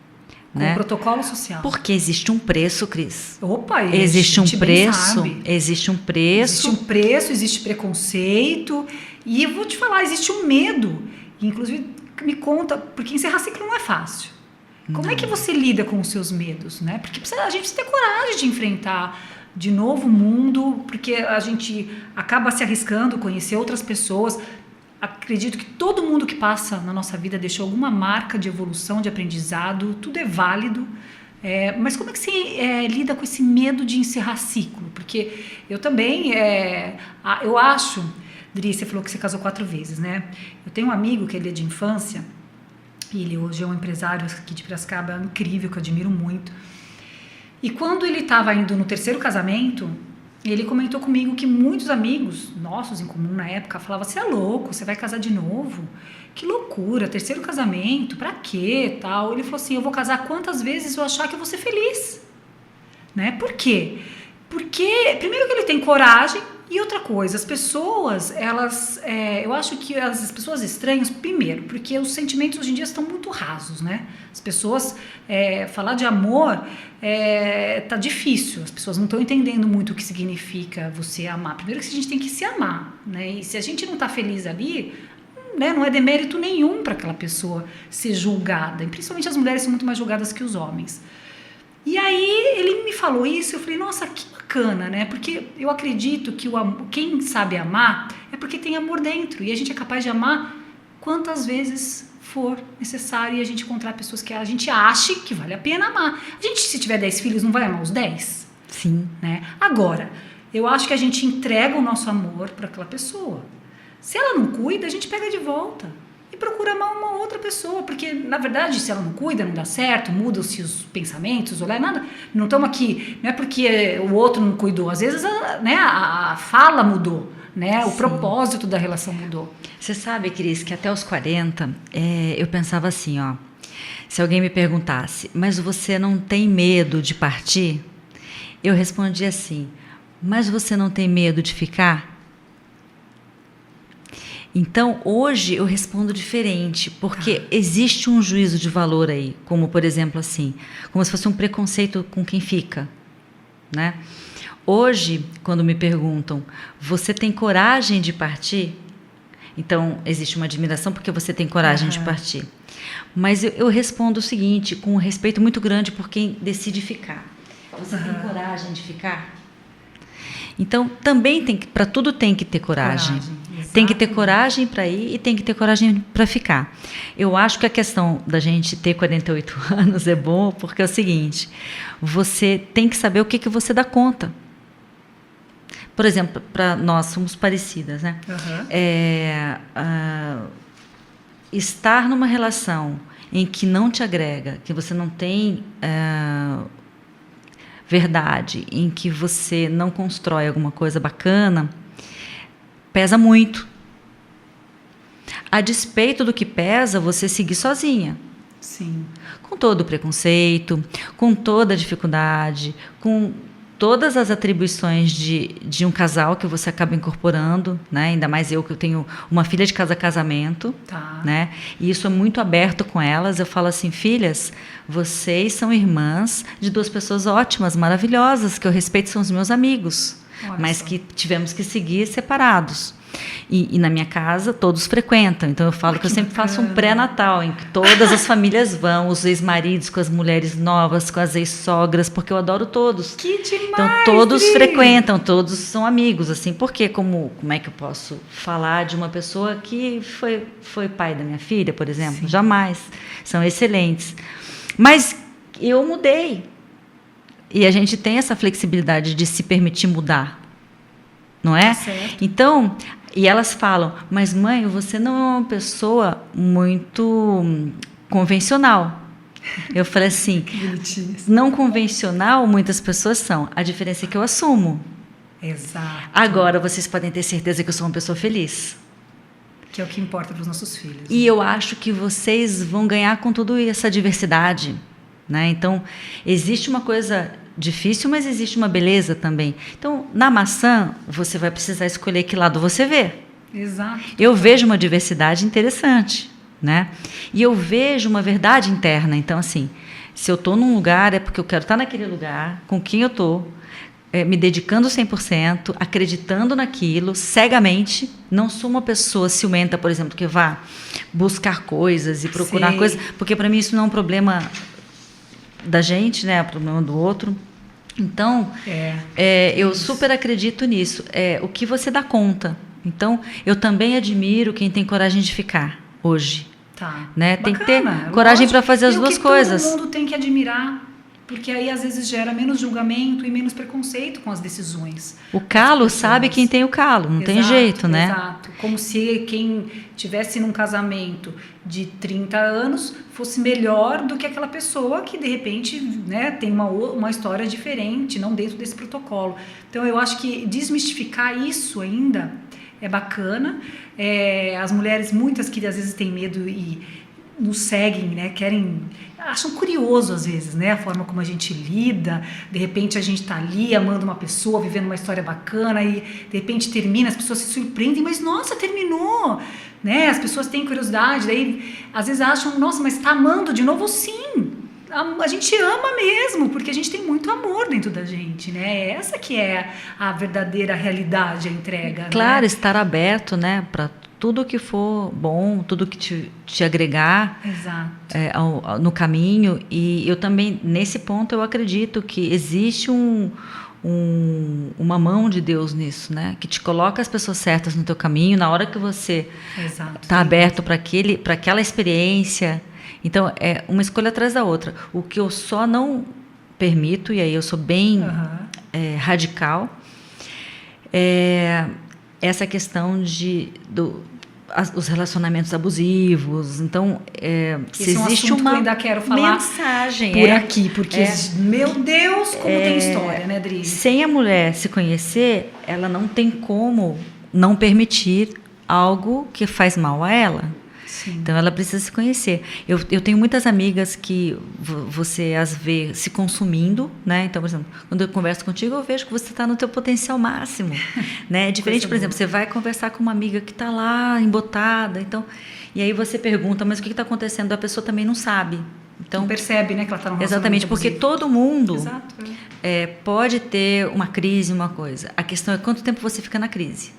Speaker 3: com
Speaker 4: né?
Speaker 3: o protocolo social.
Speaker 4: Porque existe um preço, Cris.
Speaker 3: Opa,
Speaker 4: existe um preço,
Speaker 3: existe um preço, existe preconceito, e eu vou te falar, existe um medo. Inclusive, me conta, porque encerrar ciclo não é fácil. Como é que você lida com os seus medos, né? Porque a gente precisa ter coragem de enfrentar de novo o mundo, porque a gente acaba se arriscando, conhecer outras pessoas. Acredito que todo mundo que passa na nossa vida deixou alguma marca de evolução, de aprendizado, tudo é válido. Mas como é que você lida com esse medo de encerrar ciclo? Porque eu também, eu acho... Dri, você falou que você casou 4 vezes, né? Eu tenho um amigo que ele é de infância, e ele hoje é um empresário aqui de Piracicaba incrível, que eu admiro muito. E quando ele estava indo no 3º casamento, ele comentou comigo que muitos amigos nossos em comum na época falavam: você é louco, você vai casar de novo? Que loucura, 3º casamento, pra quê? Tal. Ele falou assim: eu vou casar quantas vezes eu achar que eu vou ser feliz. Né? Por quê? Porque, primeiro, que ele tem coragem. E outra coisa, as pessoas, elas, eu acho que as pessoas estranham, primeiro, porque os sentimentos hoje em dia estão muito rasos, né? As pessoas, falar de amor tá difícil, as pessoas não estão entendendo muito o que significa você amar. Primeiro que a gente tem que se amar, né? E se a gente não tá feliz ali, né, não é demérito nenhum para aquela pessoa ser julgada, e principalmente as mulheres são muito mais julgadas que os homens. E aí ele me falou isso, eu falei: nossa, que bacana, né? Porque eu acredito que quem sabe amar é porque tem amor dentro, e a gente é capaz de amar quantas vezes for necessário, e a gente encontrar pessoas que a gente ache que vale a pena amar. A gente, se tiver 10 filhos, não vai amar os 10?
Speaker 4: Sim.
Speaker 3: Né? Agora, eu acho que a gente entrega o nosso amor para aquela pessoa. Se ela não cuida, a gente pega de volta e procura amar uma outra pessoa, porque, na verdade, se ela não cuida, não dá certo, mudam-se os pensamentos, nada, não estamos aqui, não é porque o outro não cuidou, às vezes a fala mudou, né? O propósito da relação mudou.
Speaker 4: Você sabe, Cris, que até os 40, eu pensava assim, ó, se alguém me perguntasse: mas você não tem medo de partir? Eu respondia assim: mas você não tem medo de ficar? Então, hoje eu respondo diferente, porque existe um juízo de valor aí, como, por exemplo, assim, como se fosse um preconceito com quem fica, né? Hoje, quando me perguntam: você tem coragem de partir? Então, existe uma admiração porque você tem coragem de partir. Mas eu respondo o seguinte, com um respeito muito grande por quem decide ficar. Você tem coragem de ficar? Então, também para tudo tem que ter coragem. Tem que ter coragem para ir e tem que ter coragem para ficar. Eu acho que a questão da gente ter 48 anos é bom porque é o seguinte, você tem que saber o que você dá conta. Por exemplo, para nós somos parecidas, né? Estar numa relação em que não te agrega, que você não tem verdade, em que você não constrói alguma coisa bacana, pesa muito. A despeito do que pesa, você seguir sozinha.
Speaker 3: Sim.
Speaker 4: Com todo o preconceito, com toda a dificuldade, com todas as atribuições de um casal que você acaba incorporando, né? Ainda mais eu que eu tenho uma filha de casamento, né? E isso é muito aberto com elas. Eu falo assim, filhas, vocês são irmãs de duas pessoas ótimas, maravilhosas, que eu respeito, são os meus amigos, mas que tivemos que seguir separados. E na minha casa todos frequentam, então eu falo que eu sempre faço um pré-natal em que todas as famílias vão, os ex-maridos com as mulheres novas, com as ex-sogras, porque eu adoro todos.
Speaker 3: Que demais!
Speaker 4: Então todos frequentam, todos são amigos, assim, porque como é que eu posso falar de uma pessoa que foi pai da minha filha, por exemplo? Sim. Jamais. São excelentes. Mas eu mudei. E a gente tem essa flexibilidade de se permitir mudar. Não é?
Speaker 3: Certo.
Speaker 4: Então, e elas falam, mas mãe, você não é uma pessoa muito convencional. Eu falei assim, não convencional muitas pessoas são, a diferença é que eu assumo.
Speaker 3: Exato.
Speaker 4: Agora vocês podem ter certeza que eu sou uma pessoa feliz.
Speaker 3: Que é o que importa para os nossos filhos.
Speaker 4: E eu acho que vocês vão ganhar com toda essa diversidade. Né? Então, existe uma coisa difícil, mas existe uma beleza também. Então, na maçã, você vai precisar escolher que lado você vê.
Speaker 3: Exato.
Speaker 4: Eu vejo uma diversidade interessante, né? E eu vejo uma verdade interna. Então, assim, se eu estou num lugar, é porque eu quero estar naquele lugar, com quem eu estou, me dedicando 100%, acreditando naquilo, cegamente. Não sou uma pessoa ciumenta, por exemplo, que vá buscar coisas e procurar coisas, porque para mim isso não é um problema da gente, né? É um problema do outro. Então, eu super acredito nisso. O que você dá conta. Então, eu também admiro quem tem coragem de ficar hoje.
Speaker 3: Tá.
Speaker 4: Né? Tem que ter coragem para fazer as duas coisas.
Speaker 3: Todo mundo tem que admirar, porque aí às vezes gera menos julgamento e menos preconceito com as decisões.
Speaker 4: O calo sabe quem tem o calo, não tem jeito, né?
Speaker 3: Exato. Como se quem tivesse num casamento de 30 anos fosse melhor do que aquela pessoa que de repente, né, tem uma história diferente, não dentro desse protocolo. Então eu acho que desmistificar isso ainda é bacana. As mulheres, muitas que às vezes têm medo e nos seguem, né, acham curioso às vezes, né, a forma como a gente lida. De repente a gente está ali amando uma pessoa, vivendo uma história bacana e de repente termina, as pessoas se surpreendem, mas nossa, terminou, né? As pessoas têm curiosidade, daí às vezes acham, nossa, mas está amando de novo? Sim, a gente ama mesmo, porque a gente tem muito amor dentro da gente, né? Essa que é a verdadeira realidade, a entrega.
Speaker 4: Claro,
Speaker 3: né?
Speaker 4: Estar aberto, né, para tudo que for bom, tudo que te agregar.
Speaker 3: Exato.
Speaker 4: No caminho. E eu também, nesse ponto, eu acredito que existe uma mão de Deus nisso, né? Que te coloca as pessoas certas no teu caminho, na hora que você está aberto para aquela experiência. Então, é uma escolha atrás da outra. O que eu só não permito, e aí eu sou bem radical, é essa questão os relacionamentos abusivos. Então, se existe uma
Speaker 3: que eu ainda quero falar
Speaker 4: mensagem
Speaker 3: por aqui, porque, meu Deus, como tem história, né, Dri?
Speaker 4: Sem a mulher se conhecer, ela não tem como não permitir algo que faz mal a ela.
Speaker 3: Sim.
Speaker 4: Então, ela precisa se conhecer. Eu tenho muitas amigas que você as vê se consumindo, né? Então, por exemplo, quando eu converso contigo, eu vejo que você está no teu potencial máximo, né? É diferente, por exemplo, você vai conversar com uma amiga que está lá, embotada, então, e aí você pergunta, mas o que está acontecendo? A pessoa também não sabe. Então,
Speaker 3: não percebe, né, que ela está no
Speaker 4: exatamente, porque todo mundo
Speaker 3: Exato,
Speaker 4: pode ter uma crise, uma coisa. A questão é quanto tempo você fica na crise.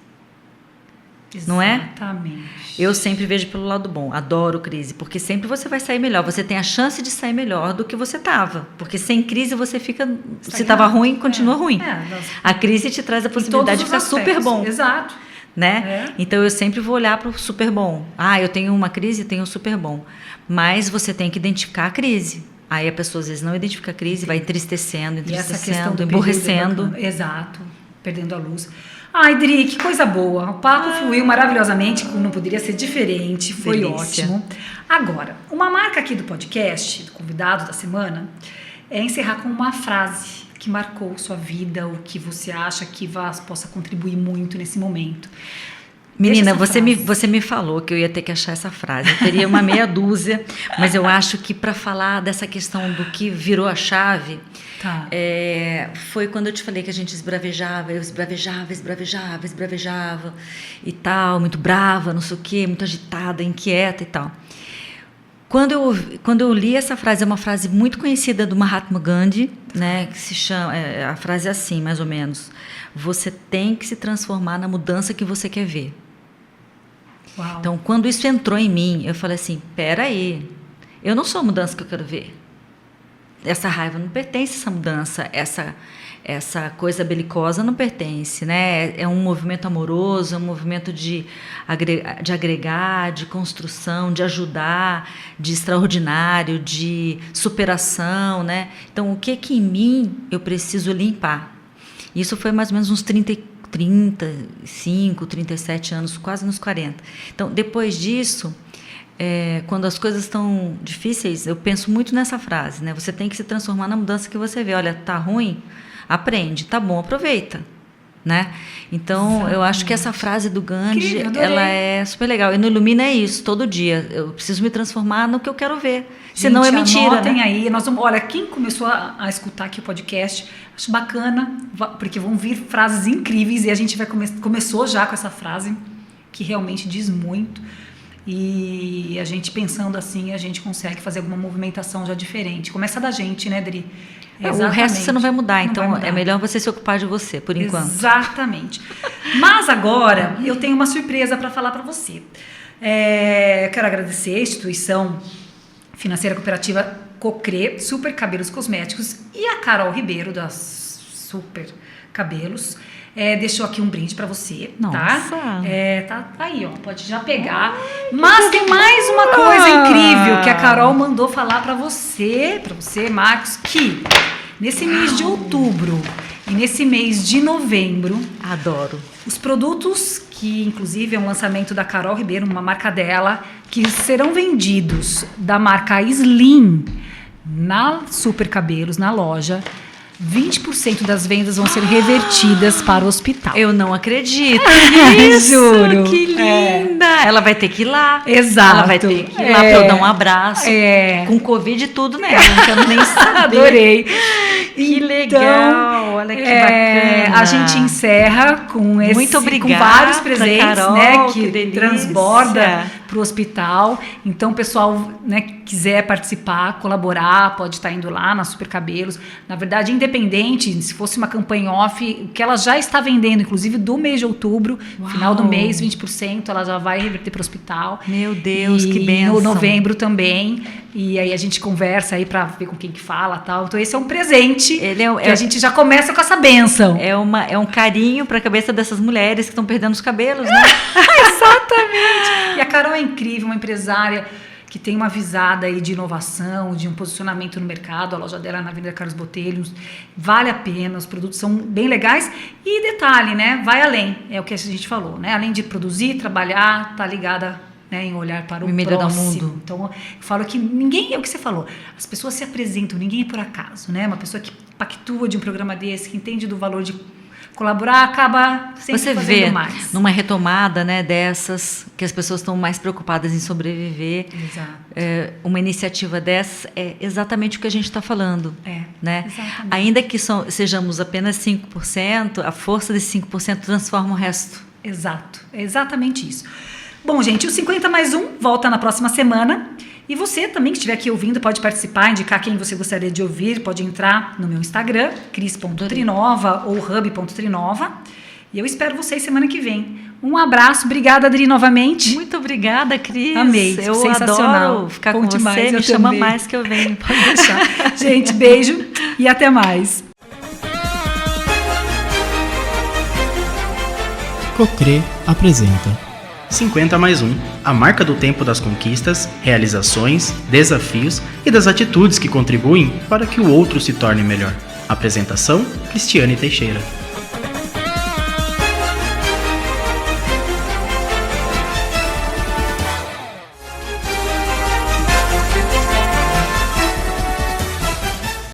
Speaker 4: não é?
Speaker 3: Exatamente.
Speaker 4: Eu sempre vejo pelo lado bom, adoro crise, porque sempre você vai sair melhor, você tem a chance de sair melhor do que você estava, porque sem crise você fica, se estava ruim, continua ruim. A crise te traz a possibilidade de ficar super bom.
Speaker 3: Exato.
Speaker 4: Né? Então eu sempre vou olhar para o super bom. Eu tenho uma crise, tenho um super bom, mas você tem que identificar a crise. Aí a pessoa às vezes não identifica a crise, vai entristecendo, emborrecendo.
Speaker 3: Exato, perdendo a luz. Ai, Dri, que coisa boa. O papo fluiu maravilhosamente, não poderia ser diferente, foi
Speaker 4: delícia.
Speaker 3: Ótimo. Agora, uma marca aqui do podcast, do convidado da semana, é encerrar com uma frase que marcou sua vida, o que você acha que possa contribuir muito nesse momento.
Speaker 4: Menina, você me falou que eu ia ter que achar essa frase. Eu teria uma meia dúzia, mas eu acho que para falar dessa questão do que virou a chave, foi quando eu te falei que a gente esbravejava e tal, muito brava, não sei o quê, muito agitada, inquieta e tal. Quando eu li essa frase, é uma frase muito conhecida do Mahatma Gandhi, né, que se chama, a frase é assim, mais ou menos: você tem que se transformar na mudança que você quer ver.
Speaker 3: Uau.
Speaker 4: Então, quando isso entrou em mim, eu falei assim, peraí, eu não sou a mudança que eu quero ver. Essa raiva não pertence a essa mudança, essa coisa belicosa não pertence, né? É um movimento amoroso, é um movimento de agregar, de construção, de ajudar, de extraordinário, de superação, né? Então, o que em mim eu preciso limpar? Isso foi mais ou menos uns 35, 37 anos, quase nos 40. Então, depois disso, quando as coisas estão difíceis, eu penso muito nessa frase, né? Você tem que se transformar na mudança que você vê. Olha, tá ruim? Aprende. Tá bom, aproveita. Né? Então, exatamente. Eu acho que essa frase do Gandhi, ela é super legal. E no Ilumina é isso, todo dia. Eu preciso me transformar no que eu quero ver. Gente, senão é mentira.
Speaker 3: Anotem,
Speaker 4: né?
Speaker 3: Aí. Olha, quem começou a escutar aqui o podcast, acho bacana, porque vão vir frases incríveis e a gente começou já com essa frase, que realmente diz muito. E a gente pensando assim, a gente consegue fazer alguma movimentação já diferente. Começa da gente, né, Dri?
Speaker 4: O resto você não vai mudar, então é melhor você se ocupar de você, por enquanto.
Speaker 3: Exatamente. Mas agora eu tenho uma surpresa para falar para você. Quero agradecer a instituição financeira cooperativa Cocre, Super Cabelos Cosméticos, e a Carol Ribeiro, das Super Cabelos. Deixou aqui um brinde para você.
Speaker 4: Nossa.
Speaker 3: Tá aí, ó, pode já pegar. Mas tem mais uma coisa incrível que a Carol mandou falar para você, Marcos, que nesse mês de outubro e nesse mês de novembro,
Speaker 4: adoro,
Speaker 3: os produtos que inclusive é um lançamento da Carol Ribeiro, uma marca dela, que serão vendidos da marca Slim na Super Cabelos, na loja, 20% das vendas vão ser revertidas para o hospital.
Speaker 4: Eu não acredito. Isso,
Speaker 3: juro.
Speaker 4: Que linda. Ela vai ter que ir lá.
Speaker 3: Exato.
Speaker 4: Ela vai ter que ir lá para eu dar um abraço. Com Covid e tudo nela. Não quero nem saber.
Speaker 3: Adorei.
Speaker 4: Que legal. Olha que bacana.
Speaker 3: A gente encerra com
Speaker 4: muito obrigada,
Speaker 3: com vários presentes,
Speaker 4: Carol,
Speaker 3: né, que
Speaker 4: delícia.
Speaker 3: Transborda para o hospital. Então, o pessoal, né, quiser participar, colaborar, pode estar indo lá na Super Cabelos. Na verdade, independente, se fosse uma campanha off, o que ela já está vendendo, inclusive do mês de outubro, final do mês, 20%, ela já vai reverter para o hospital.
Speaker 4: Meu Deus, que bênção.
Speaker 3: No novembro também. E aí a gente conversa aí para ver com quem que fala e tal. Então, esse é um presente que a gente já começa com essa bênção.
Speaker 4: É um carinho para a cabeça dessas mulheres que estão perdendo os cabelos, né?
Speaker 3: Exatamente. E a Carol é incrível, uma empresária que tem uma visada aí de inovação, de um posicionamento no mercado. A loja dela é na Avenida Carlos Botelho. Vale a pena, os produtos são bem legais. E detalhe, né? Vai além, é o que a gente falou, né? Além de produzir, trabalhar, tá ligada, né, em olhar para o próximo. Mundo. Então, eu falo que ninguém, é o que você falou, as pessoas se apresentam, ninguém é por acaso, né? Uma pessoa que pactua de um programa desse, que entende do valor de colaborar, acaba sempre
Speaker 4: você
Speaker 3: fazendo
Speaker 4: vê
Speaker 3: mais.
Speaker 4: Numa retomada, né, dessas, que as pessoas estão mais preocupadas em sobreviver.
Speaker 3: Exato.
Speaker 4: Uma iniciativa dessa é exatamente o que a gente está falando. Né?
Speaker 3: Exatamente.
Speaker 4: Ainda que sejamos apenas 5%, a força desse 5% transforma o resto.
Speaker 3: Exato, é exatamente isso. Bom, gente, o 50+1 volta na próxima semana. E você também que estiver aqui ouvindo pode participar, indicar quem você gostaria de ouvir, pode entrar no meu Instagram, cris.trinova ou hub.trinova. E eu espero vocês semana que vem. Um abraço, obrigada, Adri, novamente.
Speaker 4: Muito obrigada, Cris.
Speaker 3: Amei,
Speaker 4: eu
Speaker 3: sensacional.
Speaker 4: adoro ficar
Speaker 3: Conte
Speaker 4: com você,
Speaker 3: mais,
Speaker 4: me chama mais que eu venho.
Speaker 3: Pode deixar. Gente, beijo e até mais.
Speaker 2: Cocre apresenta 50 mais 1, a marca do tempo das conquistas, realizações, desafios e das atitudes que contribuem para que o outro se torne melhor. Apresentação: Cristiane Teixeira.